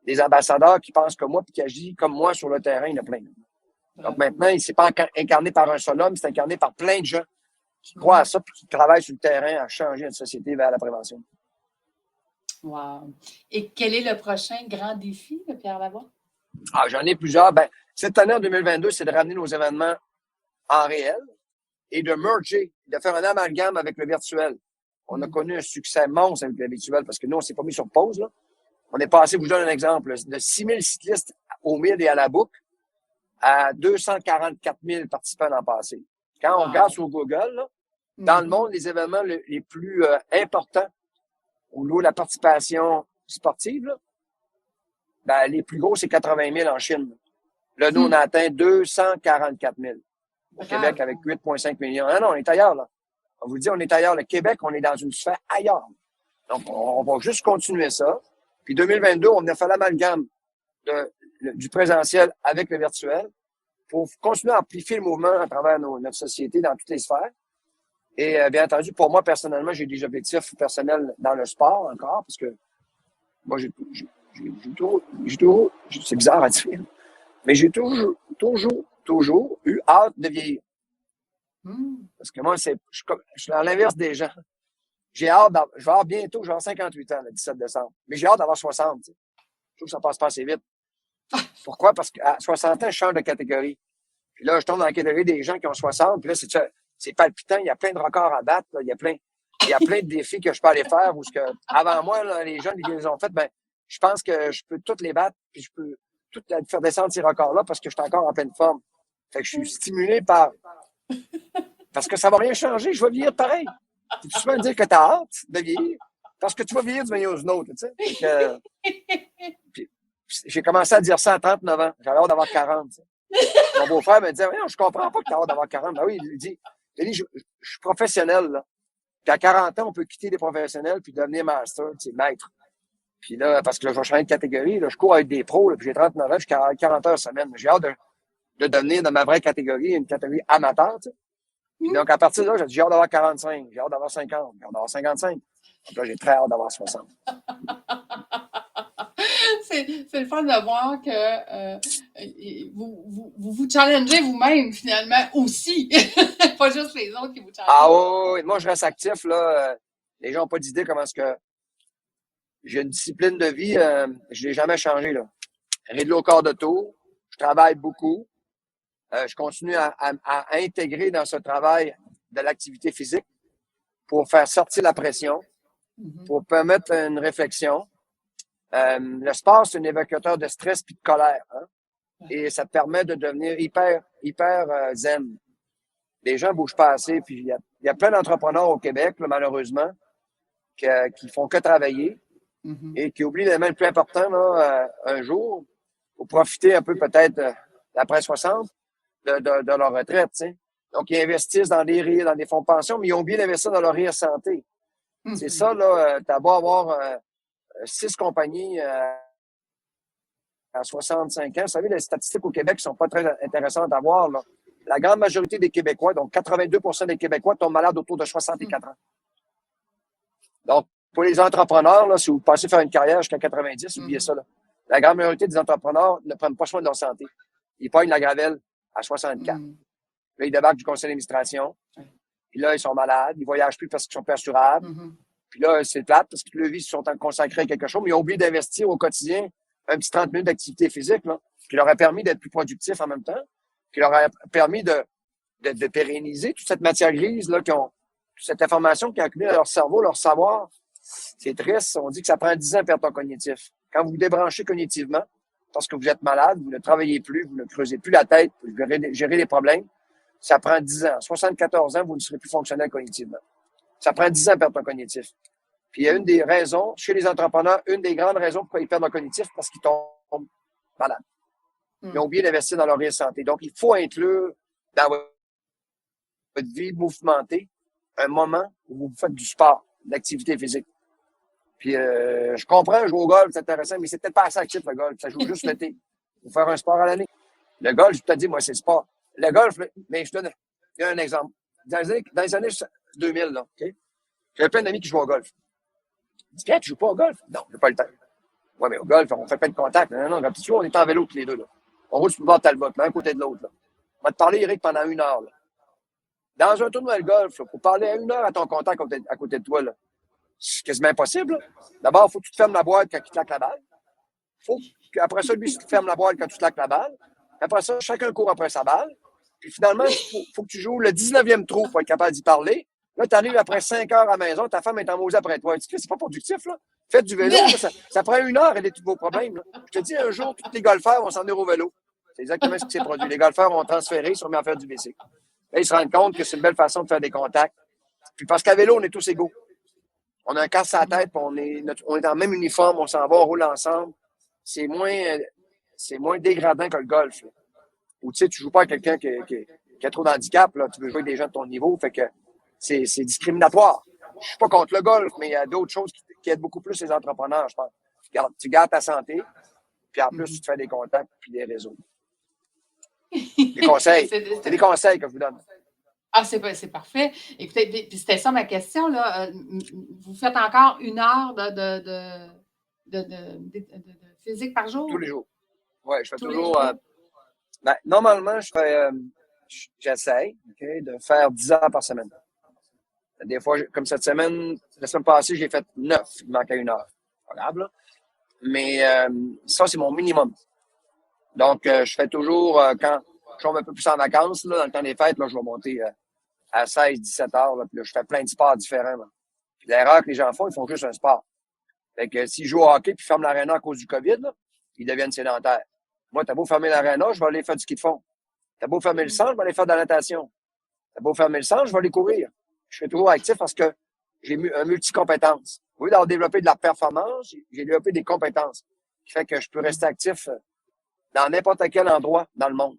des ambassadeurs qui pensent comme moi puis qui agissent comme moi sur le terrain, il y en a plein. Donc Bravo. maintenant, il ne s'est pas incarné par un seul homme, c'est incarné par plein de gens qui croient à Mhm. ça puis qui travaillent sur le terrain à changer notre société vers la prévention. Wow. Et quel est le prochain grand défi de Pierre Lavoie? Ah, j'en ai plusieurs. Ben, Cette année, en 2022, c'est de ramener nos événements en réel et de merger, de faire un amalgame avec le virtuel. On a connu un succès monstre avec le virtuel parce que nous, on s'est pas mis sur pause, là. On est passé, je vous donne un exemple, de 6 000 cyclistes au 1000 et à la boucle à 244 000 participants l'an passé. Quand on regarde sur Google, là, dans le monde, les événements les plus importants au niveau de la participation sportive, là, ben, les plus gros, c'est 80 000 en Chine. Là, nous, on a atteint 244 000 au Québec avec 8,5 millions. Non, on est ailleurs, là. On vous dit, on est ailleurs. Le Québec, on est dans une sphère ailleurs. Donc, on va juste continuer ça. Puis 2022, on a fait l'amalgame du présentiel avec le virtuel pour continuer à amplifier le mouvement à travers notre société dans toutes les sphères. Et bien entendu, pour moi, personnellement, j'ai des objectifs personnels dans le sport encore, parce que moi, j'ai toujours, c'est bizarre à dire, mais j'ai toujours eu hâte de vieillir. Parce que moi, je suis à l'inverse des gens. J'ai hâte je vais avoir bientôt, je vais avoir 58 ans le 17 décembre. Mais j'ai hâte d'avoir 60. Je trouve que ça passe pas assez vite. Pourquoi? Parce qu'à 60 ans, je change de catégorie. Puis là, je tombe dans la catégorie des gens qui ont 60. Puis là, c'est palpitant. Il y a plein de records à battre. Là. Il y a plein de défis que je peux aller faire. Ou ce que, avant moi, là, les jeunes qui les ont fait, ben, je pense que je peux toutes les battre. Puis je peux toutes faire descendre ces records-là parce que je suis encore en pleine forme. Fait que je suis stimulé parce que ça va rien changer. Je vais vieillir pareil. Tu peux me dire que tu as hâte de vieillir parce que tu vas vieillir du meilleur aux autres, tu sais. Puis, j'ai commencé à dire ça à 39 ans. J'avais hâte d'avoir 40. T'sais. Mon beau-frère me disait, je comprends pas que tu as hâte d'avoir 40. Ben oui, il dit, je suis professionnel, là. Puis à 40 ans, on peut quitter les professionnels puis devenir master, maître. Puis là, parce que là, je vais changer de catégorie, là, je cours avec des pros, là, puis j'ai 39 ans, je suis 40 heures semaine. J'ai hâte de devenir dans ma vraie catégorie, une catégorie amateur, tu sais. Puis donc, à partir de là, j'ai hâte d'avoir 45, j'ai hâte d'avoir 50, j'ai hâte d'avoir 55. Donc là, j'ai très hâte d'avoir 60. C'est le fun de voir que vous challengez vous-même, finalement, aussi. Pas juste les autres qui vous challengent. Ah oui, moi, je reste actif, là. Les gens n'ont pas d'idée comment est-ce que j'ai une discipline de vie, je l'ai jamais changé, là. Réglé au corps de tour, je travaille beaucoup. Je continue à intégrer dans ce travail de l'activité physique pour faire sortir la pression, pour permettre une réflexion. Le sport, c'est un évacuateur de stress puis de colère. Hein? Et ça te permet de devenir hyper zen. Les gens bougent pas assez. Puis il y a plein d'entrepreneurs au Québec, là, malheureusement, qui font que travailler et qui oublient l'élément le plus important là, un jour pour profiter un peu peut-être d'après 60 de leur retraite. T'sais. Donc, ils investissent dans des fonds de pension, mais ils ont oublié d'investir dans leur rire santé. C'est ça, là, t'as beau avoir 6 compagnies à 65 ans. Vous savez, les statistiques au Québec sont pas très intéressantes à voir. Là. La grande majorité des Québécois, donc 82% des Québécois, tombent malades autour de 64 ans. Donc, pour les entrepreneurs, là, si vous passez faire une carrière jusqu'à 90, oubliez ça. Là. La grande majorité des entrepreneurs ne prennent pas soin de leur santé. Ils pognent la gravelle à 64. Là, ils débarquent du conseil d'administration. Puis là, ils sont malades. Ils voyagent plus parce qu'ils sont perdurables. Puis là, c'est plate parce que le vie se sont consacrés à quelque chose, mais ils ont oublié d'investir au quotidien un petit 30 minutes d'activité physique, là, qui leur a permis d'être plus productifs en même temps, qui leur a permis de pérenniser toute cette matière grise, là, toute cette information qui a accumulé dans leur cerveau, leur savoir. C'est triste. On dit que ça prend 10 ans à perdre ton cognitif. Quand vous vous débranchez cognitivement, parce que vous êtes malade, vous ne travaillez plus, vous ne creusez plus la tête pour gérer les problèmes, ça prend 10 ans. À 74 ans, vous ne serez plus fonctionnel cognitivement. Ça prend 10 ans à perdre ton cognitif. Puis il y a une des raisons, chez les entrepreneurs, une des grandes raisons pourquoi ils perdent leur cognitif, parce qu'ils tombent malades. Ils ont oublié d'investir dans leur vie de santé. Donc, il faut inclure dans votre vie mouvementée un moment où vous faites du sport, de l'activité physique. Puis je comprends, jouer au golf, c'est intéressant, mais c'est peut-être pas assez actif, le golf. Ça joue juste l'été. Il faut faire un sport à l'année. Le golf, je te dis, moi, c'est le sport. Le golf, mais je te donne un exemple. Dans les années 2000, là, OK? J'avais plein d'amis qui jouent au golf. Je dis, tu joues pas au golf? Non, j'ai pas le temps. Ouais, mais au golf, on fait plein de contacts. Non, quand tu vois, on est en vélo tous les deux, là. On roule sur le bord de Talbot, l'un à côté de l'autre, là. On va te parler, Eric, pendant 1 heure, là. Dans un tournoi de golf, là, pour parler à 1 heure à ton contact à côté de toi, là, c'est quasiment impossible, là. D'abord, il faut que tu te fermes la boîte quand tu claques la balle. Faut qu'après ça, lui, tu te fermes la boîte quand tu claques la balle. Après ça, chacun court après sa balle. Puis finalement, il faut que tu joues le 19e trou pour être capable d'y parler. Là, tu arrives après 5 heures à la maison, ta femme est en maudit après toi. Tu dis, c'est pas productif, là. Faites du vélo, là, ça prend 1 heure à régler tous vos problèmes. Là. Je te dis, un jour, tous les golfeurs vont s'en venir au vélo. C'est exactement ce qui s'est produit. Les golfeurs ont transféré, ils sont mis à faire du bicycle. Là, ils se rendent compte que c'est une belle façon de faire des contacts. Puis parce qu'à vélo, on est tous égaux. On a un casque à la tête, puis on est dans le même uniforme, on s'en va, on roule ensemble. C'est moins dégradant que le golf. Là. Ou tu sais, tu joues pas avec quelqu'un qui a trop d'handicap, là. Tu veux jouer avec des gens de ton niveau, fait que c'est discriminatoire. Je suis pas contre le golf, mais il y a d'autres choses qui aident beaucoup plus les entrepreneurs, je pense. Tu gardes ta santé, puis en plus, tu te fais des contacts puis des réseaux. Des conseils. C'est des conseils que je vous donne. Ah, c'est parfait. Écoutez, c'était ça ma question, là. Vous faites encore 1 heure de physique par jour? Tous les jours. Oui, je fais Tous toujours. Normalement, j'essaie de faire 10 heures par semaine. Des fois, comme cette semaine, la semaine passée, j'ai fait 9. Il manquait 1 heure. Pas grave, là. Mais ça, c'est mon minimum. Donc, je fais toujours, quand je tombe un peu plus en vacances, là, dans le temps des fêtes, là, je vais monter à 16, 17 heures. Là, puis là, je fais plein de sports différents. Là. Puis l'erreur que les gens font, ils font juste un sport. Fait que s'ils jouent au hockey puis ferment l'aréna à cause du COVID, là, ils deviennent sédentaires. Moi, t'as beau fermer l'aréna, je vais aller faire du ski de fond. T'as beau fermer le centre, je vais aller faire de la natation. T'as beau fermer le centre, je vais aller courir. Je suis toujours actif parce que j'ai un multi-compétence. Au lieu d'avoir développé de la performance, j'ai développé des compétences. Qui fait que je peux rester actif dans n'importe quel endroit dans le monde.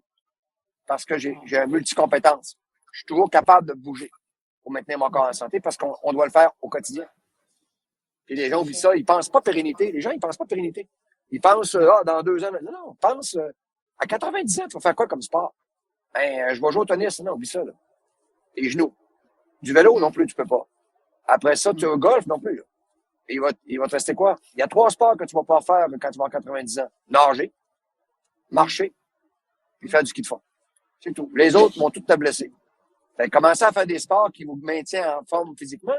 Parce que j'ai un multi-compétence. Je suis toujours capable de bouger pour maintenir mon corps en santé parce qu'on doit le faire au quotidien. Puis les gens oublient ça, ils pensent pas pérennité. Les gens, ils pensent pas pérennité. Ils pensent, dans 2 ans. Non, pense, à 90 ans, tu vas faire quoi comme sport? Ben, je vais jouer au tennis. Non, oublie ça, là. Les genoux. Du vélo, non plus, tu peux pas. Après ça, tu as golf, non plus, là. Et il va te rester quoi? Il y a 3 sports que tu vas pas faire quand tu vas avoir 90 ans. Nager, marcher, puis faire du ski de fond. C'est tout. Les autres vont tous te blesser. Fait que commencez à faire des sports qui vous maintiennent en forme physiquement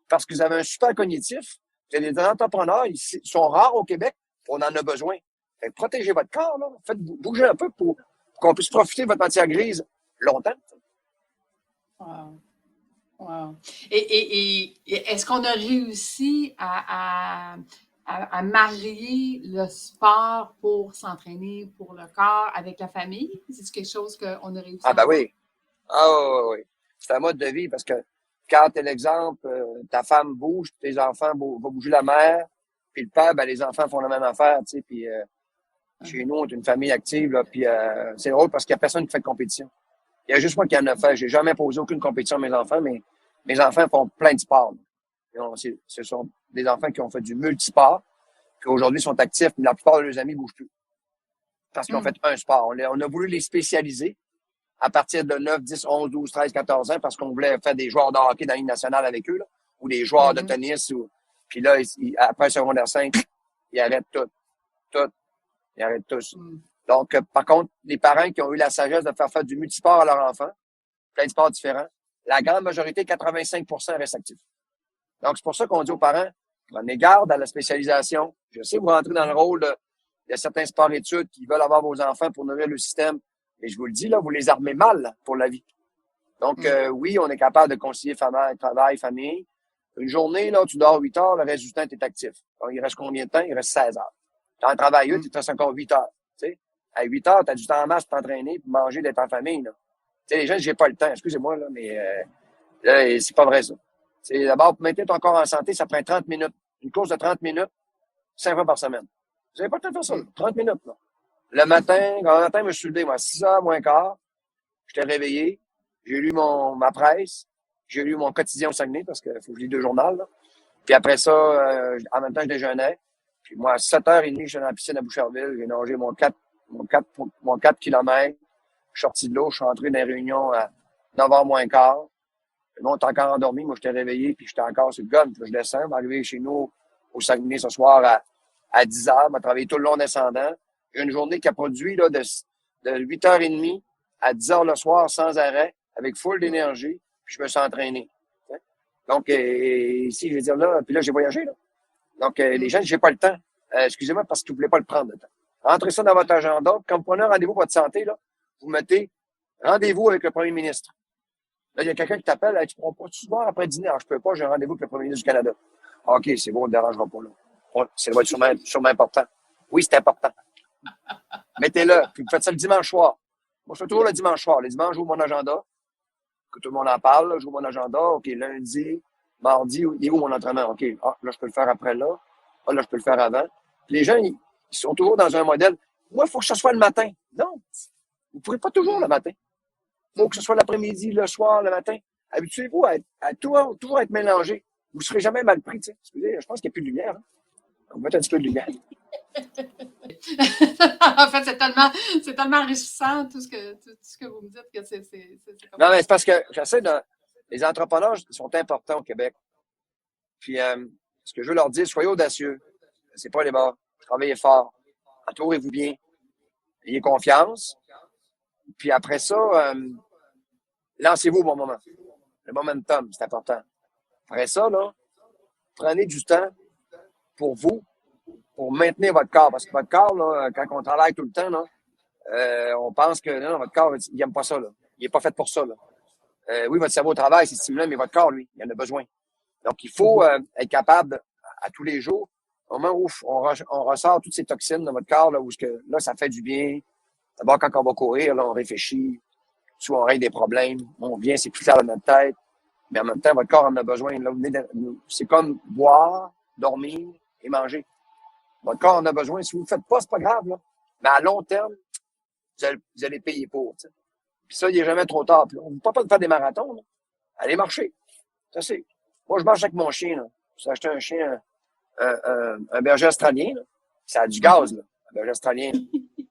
parce que vous avez un super cognitif. Vous avez des entrepreneurs, ils sont rares au Québec, on en a besoin. Fait que protégez votre corps, là. Faites bouger un peu pour qu'on puisse profiter de votre matière grise longtemps. Wow. Wow. Et est-ce qu'on a réussi à marier le sport pour s'entraîner pour le corps avec la famille? C'est quelque chose qu'on a réussi Ah, à ben faire? oui. Ah, oui, oui. C'est un mode de vie parce que quand t'es l'exemple, ta femme bouge, tes enfants vont bouger la mère, puis le père, ben les enfants font la même affaire, tu sais, puis chez nous, on est une famille active, là, puis c'est drôle parce qu'il n'y a personne qui fait de compétition. Il y a juste moi qui en a fait. J'ai jamais posé aucune compétition à mes enfants, mais mes enfants font plein de sports. Ce sont des enfants qui ont fait du multisport, qui aujourd'hui sont actifs, mais la plupart de leurs amis ne bougent plus. Parce qu'ils ont fait un sport. On a voulu les spécialiser à partir de 9, 10, 11, 12, 13, 14 ans, parce qu'on voulait faire des joueurs de hockey dans la Ligue nationale avec eux, là, ou des joueurs de tennis. Puis là, après secondaire 5, ils arrêtent tout. Tout. Ils arrêtent tous. Donc, par contre, les parents qui ont eu la sagesse de faire du multisport à leurs enfants, plein de sports différents, la grande majorité, 85% restent actifs. Donc, c'est pour ça qu'on dit aux parents, prenez garde à la spécialisation. Je sais, vous rentrez dans le rôle de certains sports-études qui veulent avoir vos enfants pour nourrir le système. Mais je vous le dis, là, vous les armez mal là, pour la vie. Donc, oui, on est capable de concilier travail, famille. Une journée, là, tu dors 8 heures, le reste du temps, tu es actif. Donc, il reste combien de temps? Il reste 16 heures. Tu en travailles 8, il te reste encore 8 heures. Tu sais? À 8 heures, tu as du temps en masse pour t'entraîner, pour manger, d'être en famille. Là. Tu sais, les gens, j'ai pas le temps. Excusez-moi, là, mais là, c'est pas vrai, ça. C'est d'abord, pour maintenir ton corps en santé, ça prend 30 minutes. Une course de 30 minutes, 5 fois par semaine. Vous n'avez pas le temps de faire ça, là. 30 minutes, là. Le matin, quand le matin, je me suis levé, moi, à 6 heures moins quart. J'étais réveillé. J'ai lu ma presse. J'ai lu mon quotidien au Saguenay parce qu'il faut que je lis 2 journaux, là. Puis après ça, en même temps, je déjeunais. Puis moi, à 7h30, j'étais dans la piscine à Boucherville. J'ai nagé mon 4 kilomètres. Je suis sorti de l'eau. Je suis rentré dans les réunions à 9h moins quart. Le monde était encore endormi. Moi, j'étais réveillé. Puis j'étais encore sur le gun. Puis je descends. Je vais arriver chez nous au Saguenay ce soir à 10h. Je vais travailler tout le long descendant. J'ai une journée qui a produit là, de 8h30 à 10h le soir sans arrêt, avec full d'énergie. Puis je me suis entraîné. Donc, ici, je veux dire là, puis là, j'ai voyagé, là. Donc, les gens, j'ai pas le temps. Excusez-moi parce que vous voulez pas le prendre, le temps. Rentrez ça dans votre agenda. Quand vous prenez un rendez-vous pour votre santé, là, vous mettez rendez-vous avec le premier ministre. Là, il y a quelqu'un qui t'appelle, hey, tu pourras pas tu voir après dîner. Alors, je peux pas, j'ai un rendez-vous avec le premier ministre du Canada. Ah, OK, c'est bon, on ne dérangera pas là. Ça va être sûrement important. Oui, c'est important. Mettez-le. Puis vous faites ça le dimanche soir. Moi, je fais toujours le dimanche soir. Les dimanches, j'ouvre mon agenda. Que tout le monde en parle, là, j'ouvre mon agenda. OK, lundi, mardi, il est où mon entraînement? OK, là, je peux le faire après là. Ah, là, je peux le faire avant. Puis les gens, ils sont toujours dans un modèle. Moi, il faut que ce soit le matin. Non. Vous ne pourrez pas toujours le matin. Il faut que ce soit l'après-midi, le soir, le matin. Habituez-vous à toujours être mélangé. Vous ne serez jamais mal pris. Tu sais. Excusez, je pense qu'il n'y a plus de lumière. Hein. On va mettre un petit peu de lumière. En fait, c'est tellement enrichissant tout ce que vous me dites que c'est comme non, mais c'est parce que j'essaie de. Les entrepreneurs sont importants au Québec. Puis, ce que je veux leur dire, soyez audacieux. C'est pas les bords. Travaillez fort. Entourez-vous bien. Ayez confiance. Puis après ça, lancez-vous au bon moment. Le momentum, c'est important. Après ça, là, prenez du temps pour vous, pour maintenir votre corps. Parce que votre corps, là, quand on travaille tout le temps, là, on pense que non, votre corps, il n'aime pas ça. Là. Il n'est pas fait pour ça. Là. Oui, votre cerveau travaille, c'est stimulant, mais votre corps, lui, il en a besoin. Donc, il faut être capable, à tous les jours, au moment où on ressort toutes ces toxines dans votre corps, là, là, ça fait du bien. D'abord, quand on va courir, là, on réfléchit. Soit on règle des problèmes. On vient, c'est plus clair dans notre tête. Mais en même temps, votre corps en a besoin. Là, c'est comme boire, dormir et manger. Votre corps en a besoin. Si vous ne le faites pas, c'est pas grave. Là. Mais à long terme, vous allez payer pour. T'sais. Puis ça, il n'est jamais trop tard. Puis, on ne peut pas faire des marathons. Là. Allez marcher. Ça, c'est. Moi, je marche avec mon chien. Là. J'ai acheté un chien, un berger australien. Là. Ça a du gaz, là, un berger australien.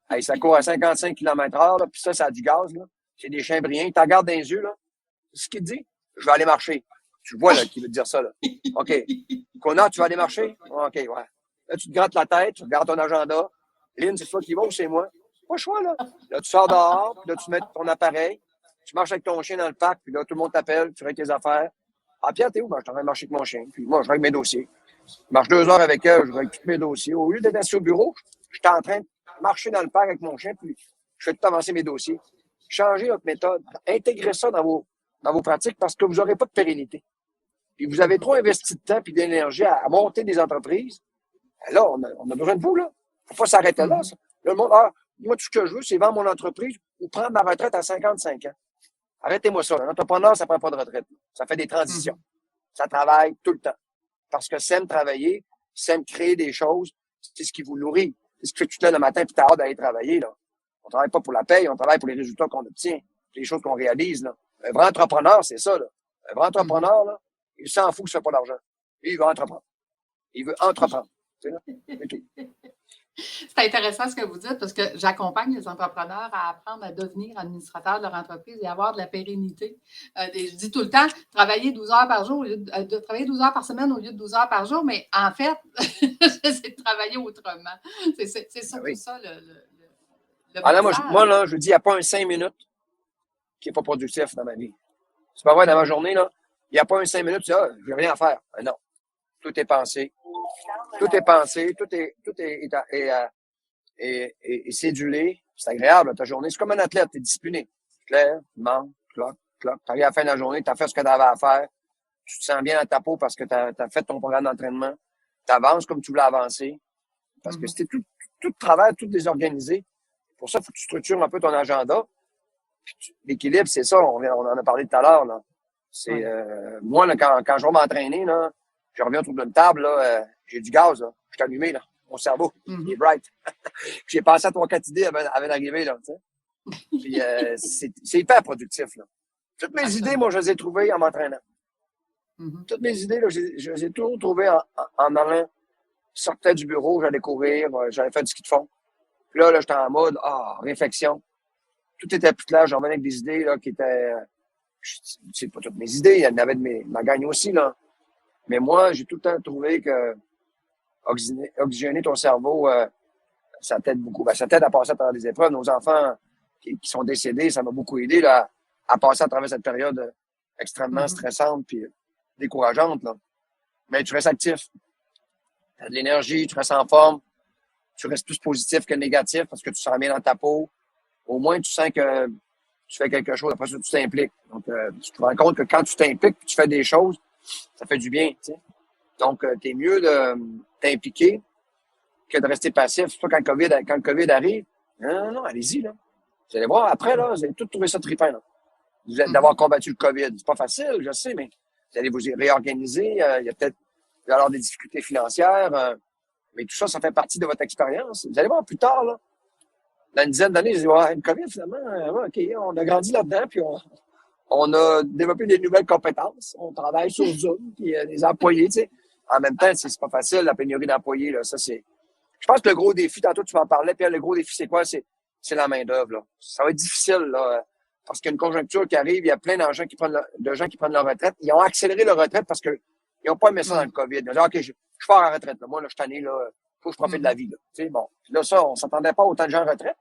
Hey, ça court à 55 km/h, là, puis ça a du gaz. Là. C'est des chiens brillants. Tu regardes dans les yeux, là. C'est ce qu'il te dit. Je vais aller marcher. Tu vois, là, qu'il veut te dire ça, là. OK. Connard, tu vas aller marcher? OK, ouais. Là, tu te grattes la tête, tu regardes ton agenda. Lynn, c'est toi qui vas ou c'est moi? Pas le choix, là. Là, tu sors dehors, puis là, tu mets ton appareil. Tu marches avec ton chien dans le parc, puis là, tout le monde t'appelle, tu règles tes affaires. Ah, Pierre, t'es où? Ben, je suis en train de marcher avec mon chien. Puis moi, je règle mes dossiers. Je marche 2 heures avec elle, je règle tous mes dossiers. Au lieu d'être assis au bureau, je suis en train de marcher dans le parc avec mon chien, puis je fais tout avancer mes dossiers. Changez votre méthode. Intégrez ça dans vos pratiques parce que vous n'aurez pas de pérennité. Puis vous avez trop investi de temps et d'énergie à monter des entreprises. Là, on a besoin de vous, là. Faut pas s'arrêter là, ça. Là, le monde, moi, tout ce que je veux, c'est vendre mon entreprise ou prendre ma retraite à 55 ans. Arrêtez-moi ça. Un entrepreneur, ça prend pas de retraite. Ça fait des transitions. Ça travaille tout le temps. Parce que c'est travailler, c'est créer des choses, c'est ce qui vous nourrit. C'est ce qui fait que tu te lèves le matin et tu as hâte d'aller travailler, là. On travaille pas pour la paye, on travaille pour les résultats qu'on obtient, les choses qu'on réalise, là. Un vrai entrepreneur, c'est ça, là. Un vrai entrepreneur, là, il s'en fout que ça fait pas d'argent. Lui, il veut entreprendre. Il veut entreprendre. C'est là. C'est tout. C'est intéressant ce que vous dites parce que j'accompagne les entrepreneurs à apprendre à devenir administrateurs de leur entreprise et avoir de la pérennité. Je dis tout le temps, travailler 12 heures par jour, travailler 12 heures par semaine au lieu de 12 heures par jour, mais en fait, c'est de travailler autrement. C'est surtout ça le Là, moi, là, je dis, il n'y a pas un 5 minutes qui n'est pas productif dans ma vie. C'est pas vrai, dans ma journée, là, il n'y a pas un 5 minutes, tu dis, je n'ai rien à faire. Non. Tout est pensé. Tout est pensé. Tout est cédulé. C'est agréable, ta journée. C'est comme un athlète, tu es discipliné. Tu te lèves, tu manges, cloc. Tu arrives à la fin de la journée, tu as fait ce que tu avais à faire. Tu te sens bien dans ta peau parce que tu as fait ton programme d'entraînement. Tu avances comme tu voulais avancer. Parce que c'était tout travers, tout désorganisé. Pour ça, il faut que tu structures un peu ton agenda. L'équilibre, c'est ça. On en a parlé tout à l'heure, là. C'est, moi, là, quand je vais m'entraîner, là, je reviens autour d'une table, là, j'ai du gaz, là. Je suis allumé, là. Mon cerveau, il est bright. J'ai pensé à 3-4 idées avant d'arriver, là, tu sais. Puis, c'est hyper productif, là. Toutes mes idées, moi, je les ai trouvées en m'entraînant. Toutes mes idées, là, je les ai toujours trouvées en allant, sortais du bureau, j'allais courir, j'allais faire du ski de fond. Puis là, j'étais en mode, réflexion. Tout était plus clair, j'en venais avec des idées, là, qui étaient, c'est pas toutes mes idées, il y en avait de ma gagne aussi, là. Mais moi, j'ai tout le temps trouvé que oxygéner ton cerveau, ça t'aide beaucoup. Ben, ça t'aide à passer à travers des épreuves. Nos enfants qui sont décédés, ça m'a beaucoup aidé, là, à passer à travers cette période extrêmement stressante puis décourageante, là. Mais tu restes actif. Tu as de l'énergie, tu restes en forme. tu restes plus positif que négatif parce que tu sens bien dans ta peau. Au moins, tu sens que tu fais quelque chose. Après ça, tu t'impliques. Donc, tu te rends compte que quand tu t'impliques, tu fais des choses, ça fait du bien, tu sais. Donc, t'es mieux de t'impliquer que de rester passif. Surtout quand le COVID arrive. Non, non, non, allez-y, là. Vous allez voir, après, là, vous allez tout trouver ça trippant, là. D'avoir combattu le COVID. C'est pas facile, je sais, mais vous allez vous réorganiser. Il y a peut-être il va y avoir des difficultés financières. Mais tout ça, ça fait partie de votre expérience. Vous allez voir plus tard, là, dans une dizaine d'années, je dis, ouais, le COVID, finalement, ouais, OK, on a grandi là-dedans, puis on a développé des nouvelles compétences. On travaille sur Zoom, puis les employés, tu sais. En même temps, c'est pas facile, la pénurie d'employés, là. Ça, c'est. Je pense que le gros défi, tantôt tu m'en parlais, puis le gros défi, c'est quoi? C'est la main-d'œuvre, là. Ça va être difficile, là. Parce qu'il y a une conjoncture qui arrive, il y a plein de gens qui prennent leur retraite. Ils ont accéléré leur retraite parce que ils n'ont pas aimé ça dans le COVID. Ils ont dit, OK, je pars en retraite, là. Moi, là, je suis tanné, là. Faut que je profite de la vie, là. Tu sais, bon. Puis là, ça, on s'attendait pas à autant de gens en retraite.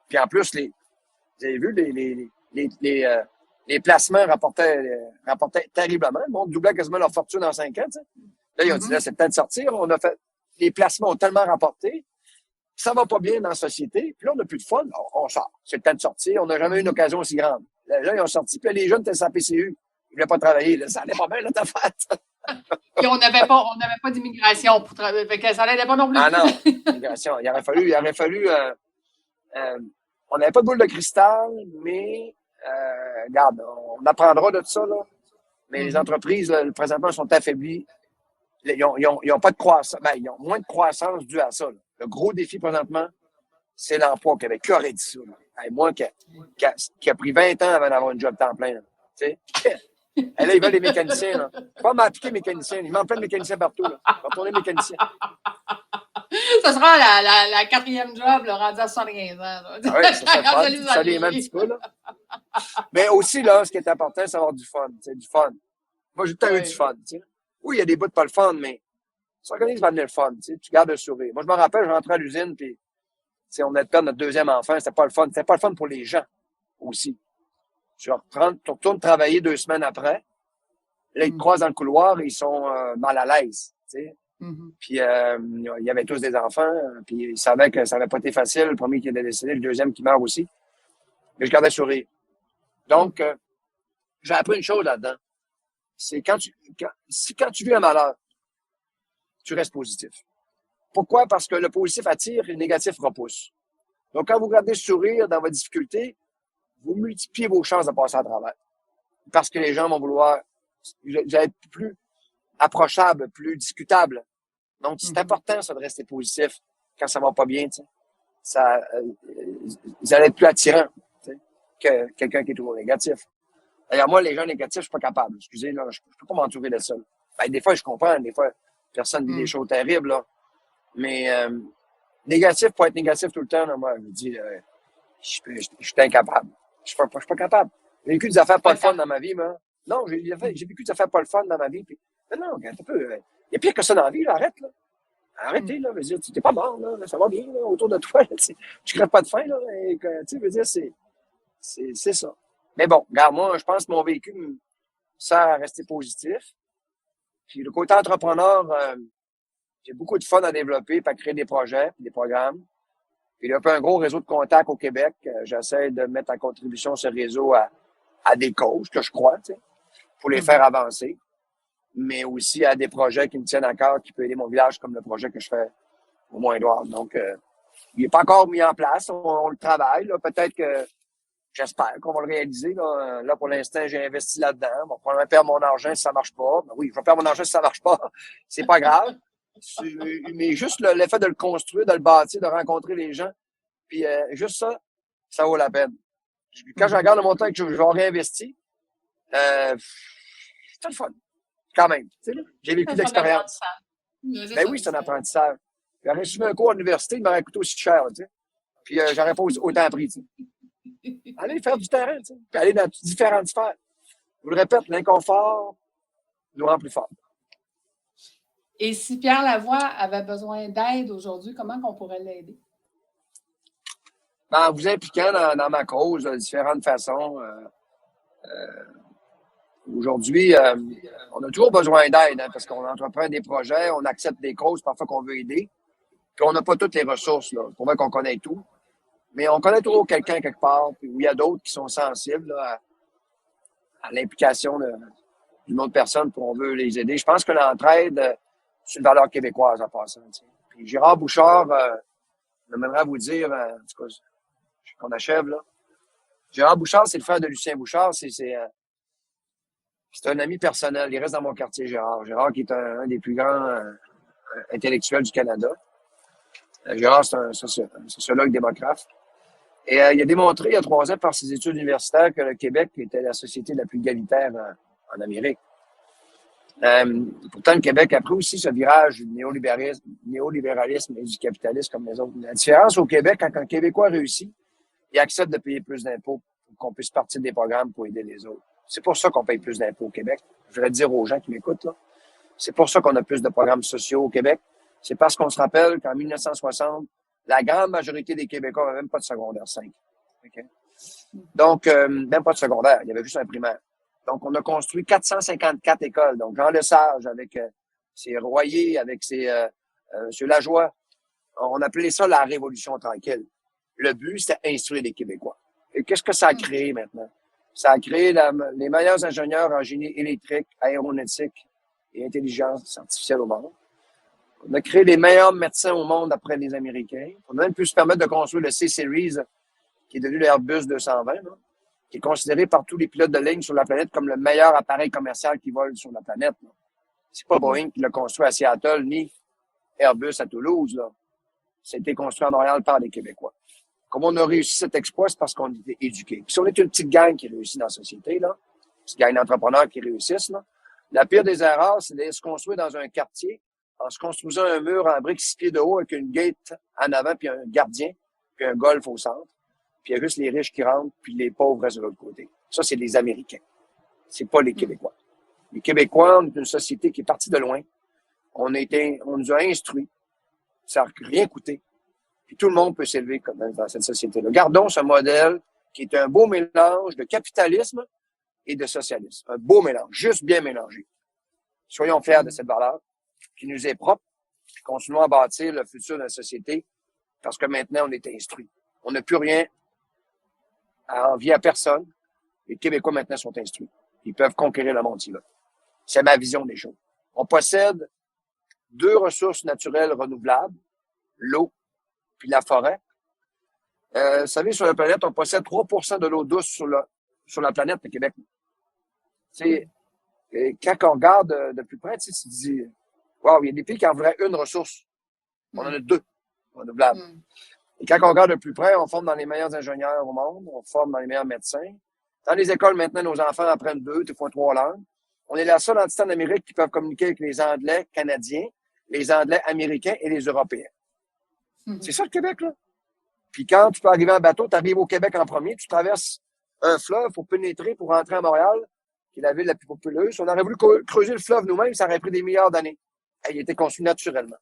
Puis en plus, vous avez vu, les placements rapportaient terriblement. Le monde doublait quasiment leur fortune en 5 ans, tu sais. Là, ils ont dit, là, c'est le temps de sortir. On a fait, les placements ont tellement rapporté. Ça va pas bien dans la société. Puis là, on n'a plus de fun. On sort. C'est le temps de sortir. On n'a jamais eu une occasion aussi grande. Les gens, ils ont sorti. Puis là, les jeunes étaient sur la PCU. Ils voulaient pas travailler. Là, ça allait pas bien, là, ta fête. Puis on n'avait pas d'immigration pour travailler. Fait que ça n'allait pas non plus. Ah non, l'immigration. Il aurait fallu on n'avait pas de boule de cristal, mais regarde, on apprendra de ça, là. Mais les entreprises, là, présentement, sont affaiblies. Ils ont pas de croissance. Ben, ils ont moins de croissance due à ça, là. Le gros défi présentement, c'est l'emploi au Québec. Qui aurait dit ça? Là? Hey, moi, qui a pris 20 ans avant d'avoir un job temps plein. Là. Tu sais? Et là, ils veulent des mécaniciens. Là. Pas m'appliquer mécanicien. Ils m'en plein de mécaniciens partout. Là. Je vais retourner mécanicien. Ça sera la quatrième job, là, rendu à 75 ans. Là. Ah oui, ça les met un petit peu. Là. Mais aussi, là, ce qui est important, c'est d'avoir du fun. Du fun. Moi, j'ai tout le temps eu du fun. T'sais. Oui, il y a des bouts de pas le fun, mais ça organise va venir le fun. Tu gardes le sourire. Moi, je me rappelle, je rentrais à l'usine, puis on venait de perdre notre deuxième enfant. C'était pas le fun. C'était pas le fun pour les gens aussi. Tu retournes travailler 2 semaines après. Là, ils te croisent dans le couloir et ils sont mal à l'aise. Puis il y avait tous des enfants. Puis ils savaient que ça n'avait pas été facile. Le premier qui était décédé, le deuxième qui meurt aussi. Mais je gardais le sourire. Donc, j'ai appris une chose là-dedans. C'est quand tu vis un malheur, tu restes positif. Pourquoi? Parce que le positif attire et le négatif repousse. Donc, quand vous gardez le sourire dans votre difficulté, vous multipliez vos chances de passer à travers. Parce que les gens vont vouloir, vous allez être plus approchable, plus discutable. Donc, c'est important, ça, de rester positif quand ça va pas bien, tu sais. Vous allez être plus attirant, tu sais, que quelqu'un qui est toujours négatif. D'ailleurs, moi, les gens négatifs, je suis pas capable. Excusez, là, je peux pas m'entourer de ça. Ben, des fois, je comprends. Des fois, personne vit des choses terribles, là. Mais, négatif, pour être négatif tout le temps, là, moi, je me dis, je suis incapable. Je suis pas capable. J'ai vécu des affaires pas le fun dans ma vie, moi. Non, j'ai vécu des affaires pas le fun dans ma vie. Puis, non, regarde un peu. Il y a pire que ça dans la vie, là, arrête, là. Arrêtez, là. Je veux dire, t'es pas mort, là. Ça va bien, là, autour de toi, là, tu crèves pas de faim, là. Et, tu sais, veux dire, c'est ça. Mais bon, regarde, moi, je pense que mon vécu me sert à rester positif. Puis, le côté entrepreneur, j'ai beaucoup de fun à développer, à créer des projets, des programmes. Puis, il y a un gros réseau de contacts au Québec. J'essaie de mettre en contribution ce réseau à des causes que je crois, tu sais, pour les faire avancer. Mais aussi à des projets qui me tiennent à cœur, qui peuvent aider mon village, comme le projet que je fais au Mont-Édouard. Donc, il n'est pas encore mis en place. On le travaille, là. Peut-être que j'espère qu'on va le réaliser. Là, pour l'instant, j'ai investi là-dedans. Bon, probablement perdre mon argent si ça marche pas. Ben oui, je vais perdre mon argent si ça marche pas. C'est pas grave. Mais juste l'effet de le construire, de le bâtir, de rencontrer les gens, puis juste ça, ça vaut la peine. Quand je regarde mon temps que je vais réinvestir, c'est le fun. Quand même. J'ai vécu de l'expérience. Ben oui, c'est un apprentissage. J'aurais suivi un cours à l'université, il m'aurait coûté aussi cher, tu sais. Puis j'aurais pas autant appris, tu sais. Aller faire du terrain, tu sais. Puis aller dans différentes sphères. Je vous le répète, l'inconfort nous rend plus forts. Et si Pierre Lavoie avait besoin d'aide aujourd'hui, comment on pourrait l'aider? En vous impliquant dans ma cause de différentes façons. Aujourd'hui, on a toujours besoin d'aide, hein, parce qu'on entreprend des projets, on accepte des causes parfois qu'on veut aider. Puis on n'a pas toutes les ressources, là. Pour vrai qu'on connaît tout. Mais on connaît toujours quelqu'un quelque part, puis il y a d'autres qui sont sensibles là, à l'implication d'une autre personne, puis on veut les aider. Je pense que l'entraide, c'est une valeur québécoise en passant. T'sais. Puis Gérard Bouchard, m'aimerait à vous dire, en tout cas, qu'on achève, là. Gérard Bouchard, c'est le frère de Lucien Bouchard. C'est un ami personnel. Il reste dans mon quartier, Gérard. Gérard, qui est un des plus grands intellectuels du Canada. Gérard, c'est un sociologue démocrate. Et il a démontré il y a 3 ans par ses études universitaires que le Québec était la société la plus égalitaire en Amérique. Pourtant, le Québec a pris aussi ce virage du néolibéralisme et du capitalisme comme les autres. La différence au Québec, quand un Québécois réussit, il accepte de payer plus d'impôts pour qu'on puisse partir des programmes pour aider les autres. C'est pour ça qu'on paye plus d'impôts au Québec. Je voudrais dire aux gens qui m'écoutent, là. C'est pour ça qu'on a plus de programmes sociaux au Québec. C'est parce qu'on se rappelle qu'en 1960, la grande majorité des Québécois n'avaient même pas de secondaire 5. Okay? Donc, même pas de secondaire. Il y avait juste un primaire. Donc, on a construit 454 écoles. Donc, Jean Lesage avec ses Royer, avec ses M. Lajoie. On appelait ça la Révolution tranquille. Le but, c'était instruire les Québécois. Et qu'est-ce que ça a créé maintenant? Ça a créé les meilleurs ingénieurs en génie électrique, aéronautique et intelligence artificielle au monde. On a créé les meilleurs médecins au monde après les Américains. On a même pu se permettre de construire le C-Series, qui est devenu l'Airbus 220, là, qui est considéré par tous les pilotes de ligne sur la planète comme le meilleur appareil commercial qui vole sur la planète. Là. C'est pas Boeing qui l'a construit à Seattle, ni Airbus à Toulouse. Là. Ça a été construit à Montréal par les Québécois. Comme on a réussi cet exploit, c'est parce qu'on était éduqués. Puis si on est une petite gang qui réussit dans la société, là, une petite gang d'entrepreneurs qui réussissent, là, la pire des erreurs, c'est de se construire dans un quartier en se construisant un mur en briques 6 pieds de haut avec une gate en avant, puis un gardien, puis un golf au centre. Puis il y a juste les riches qui rentrent, puis les pauvres restent de l'autre côté. Ça, c'est les Américains. C'est pas les Québécois. Les Québécois, on est une société qui est partie de loin. On nous a instruits. Ça n'a rien coûté. Puis tout le monde peut s'élever comme dans cette société-là. Gardons ce modèle qui est un beau mélange de capitalisme et de socialisme. Un beau mélange, juste bien mélangé. Soyons fiers de cette valeur qui nous est propre. Continuons à bâtir le futur de la société parce que maintenant, on est instruit. On n'a plus rien à envier à personne. Les Québécois, maintenant, sont instruits. Ils peuvent conquérir le monde s'ils veulent. C'est ma vision des choses. On possède 2 ressources naturelles renouvelables, l'eau puis la forêt. Vous savez, sur la planète, on possède 3% de l'eau douce sur la planète, le Québec. C'est, quand on regarde de plus près, tu dis, wow, il y a des pays qui en voudraient une ressource. On en a 2 renouvelables. Et quand on regarde de plus près, on forme dans les meilleurs ingénieurs au monde, on forme dans les meilleurs médecins. Dans les écoles, maintenant, nos enfants apprennent 2, des fois 3 langues. On est la seule entité en Amérique qui peuvent communiquer avec les Anglais canadiens, les Anglais américains et les Européens. C'est ça le Québec, là. Puis quand tu peux arriver en bateau, tu arrives au Québec en premier, tu traverses un fleuve pour pénétrer, pour rentrer à Montréal, qui est la ville la plus populeuse. Si on aurait voulu creuser le fleuve nous-mêmes, ça aurait pris des milliards d'années. Il était construit naturellement.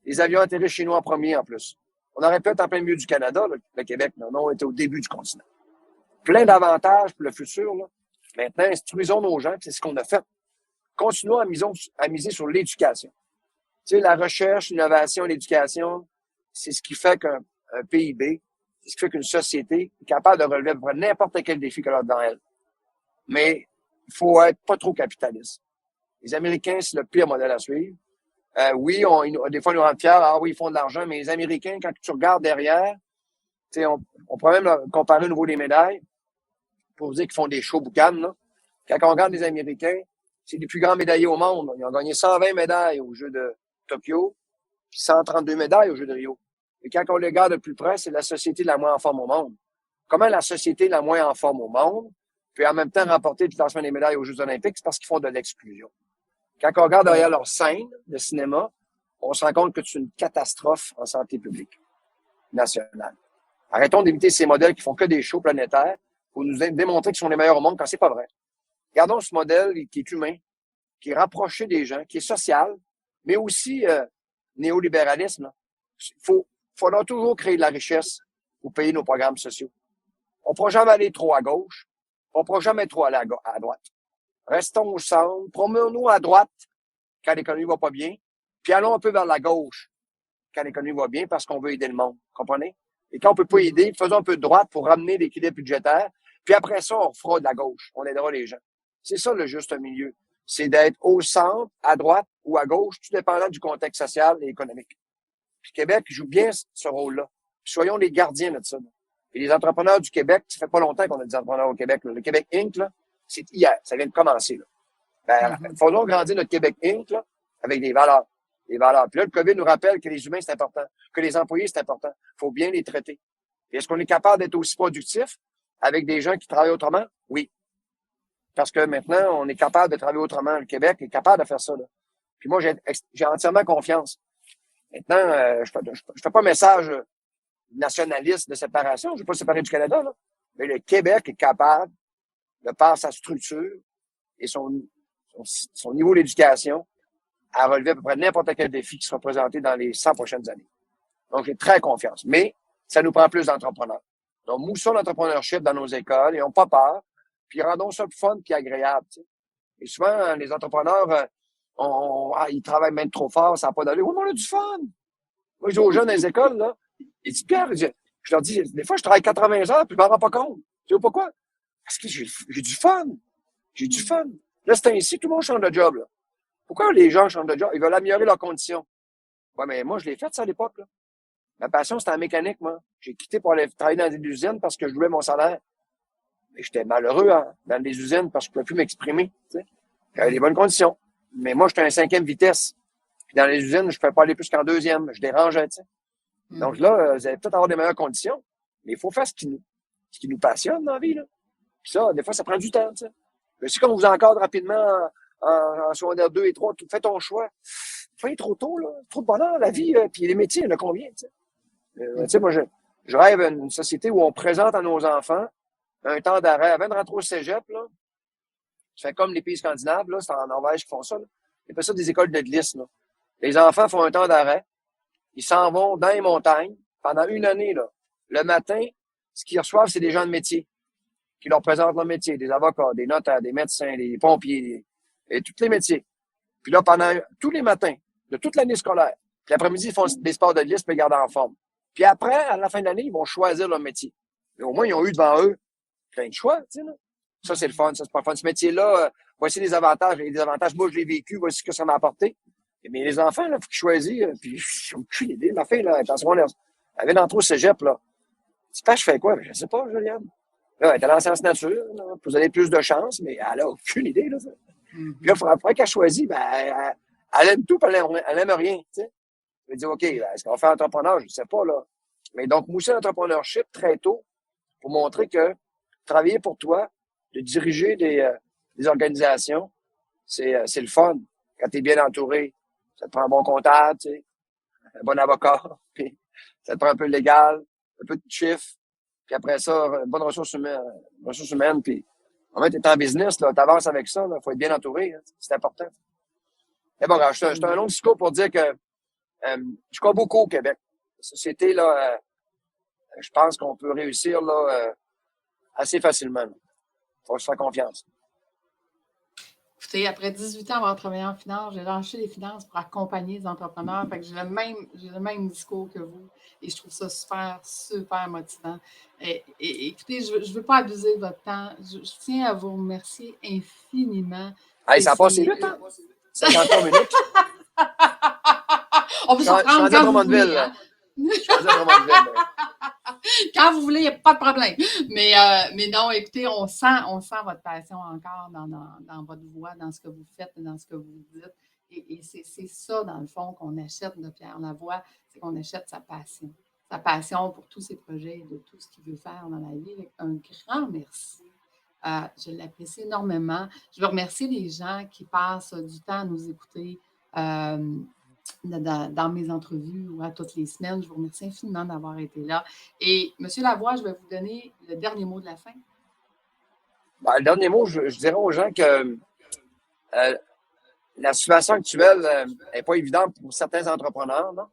Les avions atterrissent chez nous en premier, en plus. On aurait pu être en plein milieu du Canada, le Québec. Non, on était au début du continent. Plein d'avantages pour le futur, là. Maintenant, instruisons nos gens, c'est ce qu'on a fait. Continuons à miser sur l'éducation. Tu sais, la recherche, l'innovation, l'éducation, c'est ce qui fait qu'un PIB, c'est ce qui fait qu'une société est capable de relever n'importe quel défi qu'elle a dans elle. Mais il faut être pas trop capitaliste. Les Américains, c'est le pire modèle à suivre. Oui, des fois, ils nous rendent fiers. Ah oui, ils font de l'argent, mais les Américains, quand tu regardes derrière, tu sais, on pourrait même comparer au niveau des médailles pour dire qu'ils font des shows boucanes, là. Quand on regarde les Américains, c'est les plus grands médaillés au monde. Ils ont gagné 120 médailles aux Jeux de Tokyo, puis 132 médailles aux Jeux de Rio. Et quand on les regarde de plus près, c'est la société la moins en forme au monde. Comment la société la moins en forme au monde peut en même temps remporter le classement des médailles aux Jeux olympiques? C'est parce qu'ils font de l'exclusion. Quand on regarde derrière leur scène de cinéma, on se rend compte que c'est une catastrophe en santé publique nationale. Arrêtons d'imiter ces modèles qui font que des shows planétaires pour nous démontrer qu'ils sont les meilleurs au monde quand c'est pas vrai. Gardons ce modèle qui est humain, qui est rapproché des gens, qui est social, mais aussi néolibéralisme. Il faudra toujours créer de la richesse pour payer nos programmes sociaux. On ne pourra jamais aller trop à gauche, on ne pourra jamais trop aller à droite. Restons au centre, promenons-nous à droite quand l'économie va pas bien, puis allons un peu vers la gauche quand l'économie va bien parce qu'on veut aider le monde. Comprenez? Et quand on peut pas aider, faisons un peu de droite pour ramener l'équilibre budgétaire. Puis après ça, on fera de la gauche. On aidera les gens. C'est ça le juste milieu. C'est d'être au centre, à droite ou à gauche, tout dépendant du contexte social et économique. Puis Québec joue bien ce rôle-là. Puis soyons les gardiens de ça. Et les entrepreneurs du Québec, ça fait pas longtemps qu'on a des entrepreneurs au Québec. Là. Le Québec Inc., là, c'est hier. Ça vient de commencer. Là. Ben, faisons grandir notre Québec Inc. Là, avec des valeurs. Des valeurs. Puis là, le COVID nous rappelle que les humains, c'est important. Que les employés, c'est important. Il faut bien les traiter. Et est-ce qu'on est capable d'être aussi productif avec des gens qui travaillent autrement? Oui. Parce que maintenant, on est capable de travailler autrement. Le Québec est capable de faire ça. Là. Puis moi, j'ai entièrement confiance. Maintenant, je fais pas un message nationaliste de séparation. Je ne vais pas séparer du Canada, là. Mais le Québec est capable, de par sa structure et son niveau d'éducation, à relever à peu près n'importe quel défi qui sera présenté dans les 100 prochaines années. Donc, j'ai très confiance. Mais ça nous prend plus d'entrepreneurs. Donc, moussons l'entrepreneurship dans nos écoles et n'ayons pas peur. Puis rendons ça plus fun puis agréable. Tu sais. Et souvent, les entrepreneurs, ils travaillent même trop fort, ça n'a pas d'allure. Oui, mais on a du fun. Moi, je dis aux jeunes dans les écoles, là, ils disent, Pierre, je leur dis, des fois, je travaille 80 heures puis je m'en rends pas compte. Tu sais pourquoi? Parce que j'ai du fun. J'ai du fun. Là, c'est ainsi, tout le monde change de job, là. Pourquoi les gens changent de job? Ils veulent améliorer leurs conditions. Ouais, mais moi, je l'ai fait, ça, à l'époque, là. Ma passion, c'était en mécanique, moi. J'ai quitté pour aller travailler dans des usines parce que je voulais mon salaire. Mais j'étais malheureux, hein, dans des usines parce que je ne pouvais plus m'exprimer, tu sais. J'avais des bonnes conditions. Mais moi, j'étais à un 5e vitesse. Puis dans les usines, je ne pouvais pas aller plus qu'en 2e. Je dérangeais, tu sais. Donc là, vous allez peut-être avoir des meilleures conditions, mais il faut faire ce qui nous passionne dans la vie, là. Puis ça, des fois, ça prend du temps, tu sais. Mais si comme vous encadre rapidement en secondaire 2 et 3, fais ton choix. Faut aller trop tôt, là. Trop de bonheur, la vie, puis les métiers, il y en a combien, tu sais. Tu sais, moi, je rêve d'une société où on présente à nos enfants un temps d'arrêt. Avant de rentrer au cégep, là, ça fait comme les pays scandinaves, là, c'est en Norvège qui font ça, là. Ils appellent ça des écoles de glisse, là. Les enfants font un temps d'arrêt. Ils s'en vont dans les montagnes pendant une année, là. Le matin, ce qu'ils reçoivent, c'est des gens de métier qui leur présentent leur métier, des avocats, des notaires, des médecins, des pompiers, et tous les métiers. Puis là, pendant tous les matins, de toute l'année scolaire, puis l'après-midi, ils font des sports de glisse pour les garder en forme. Puis après, à la fin de l'année, ils vont choisir leur métier. Mais au moins, ils ont eu devant eux plein de choix, tu sais, là. Ça, c'est le fun. Ça, c'est pas le fun. Ce métier-là, voici les avantages et les désavantages. Moi, je l'ai vécu. Voici ce que ça m'a apporté. Mais les enfants, là, faut qu'ils choisissent. Puis, j'ai aucune idée. Ma fille, là, elle est en secondaire. Elle vient d'entrer au cégep, là. Tu sais pas, je fais quoi? Mais je sais pas, Juliane. Là, elle est allée en sciences nature, là. Vous avez plus de chance, mais elle a aucune idée, là. Puis là, il faudrait qu'elle choisisse. Ben, elle aime tout, puis elle aime rien, tu sais. Je vais dire, OK, ben, est-ce qu'on va faire entrepreneur? Je ne sais pas, là. Mais donc, mousser l'entrepreneurship très tôt pour montrer que travailler pour toi, de diriger des organisations, c'est le fun. Quand tu es bien entouré, ça te prend un bon comptable, tu sais, un bon avocat, puis ça te prend un peu de légal, un peu de chiffre, puis après ça, une bonne ressource humaine, puis en fait, tu es en business, là, tu avances avec ça, il faut être bien entouré, hein, c'est important. Mais bon, je fais un long discours pour dire que je crois beaucoup au Québec. La société, là, je pense qu'on peut réussir là, assez facilement. Il faut se faire confiance. Écoutez, après 18 ans avoir travaillé en finance, j'ai lâché les finances pour accompagner les entrepreneurs. Fait que j'ai le même discours que vous et je trouve ça super, super motivant. Écoutez, je ne veux pas abuser de votre temps. Je tiens à vous remercier infiniment. Hey, ça a passé vite, hein? 53 minutes. On peut s'en prendre quand vous voulez. Hein? Je suis rendu à Drummondville. Quand vous voulez, il n'y a pas de problème. Mais non, écoutez, on sent votre passion encore dans votre voix, dans ce que vous faites, dans ce que vous dites. Et c'est ça, dans le fond, qu'on achète de Pierre Lavoie, c'est qu'on achète sa passion. Sa passion pour tous ses projets, de tout ce qu'il veut faire dans la vie. Un grand merci. Je l'apprécie énormément. Je veux remercier les gens qui passent du temps à nous écouter. Dans mes entrevues ou à toutes les semaines. Je vous remercie infiniment d'avoir été là. Et M. Lavoie, je vais vous donner le dernier mot de la fin. Ben, le dernier mot, je dirais aux gens que la situation actuelle n'est pas évidente pour certains entrepreneurs, non?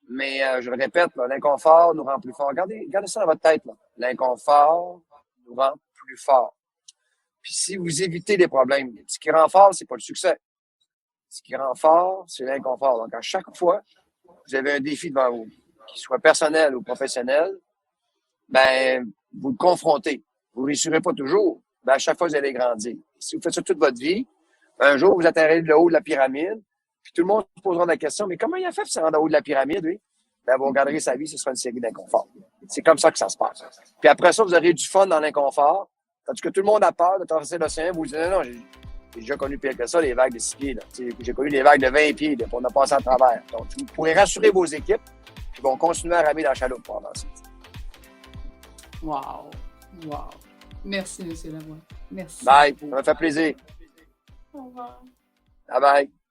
Mais je le répète, l'inconfort nous rend plus forts. Gardez ça dans votre tête. L'inconfort nous rend plus forts. Puis si vous évitez les problèmes, ce qui rend fort, c'est pas le succès. Ce qui rend fort, c'est l'inconfort. Donc, à chaque fois vous avez un défi devant vous, qu'il soit personnel ou professionnel, ben, vous le confrontez. Vous ne réussirez pas toujours, mais à chaque fois, vous allez grandir. Si vous faites ça toute votre vie, un jour, vous atteindrez le haut de la pyramide, puis tout le monde se posera la question, mais comment il a fait pour se rendre au haut de la pyramide, lui? Ben, vous regarderez sa vie, ce sera une série d'inconforts. C'est comme ça que ça se passe. Puis après ça, vous aurez du fun dans l'inconfort, tandis que tout le monde a peur de traverser l'océan. Vous dites, non, j'ai déjà connu pire que ça, les vagues de 6 pieds. J'ai connu des vagues de 20 pieds, là, puis on a passé à travers. Donc, vous pourrez rassurer vos équipes, qui vont continuer à ramer dans la chaloupe pour avancer. Wow! Wow! Merci, M. Lavoie. Merci. Bye, ça m'a fait plaisir. Au revoir. Bye bye.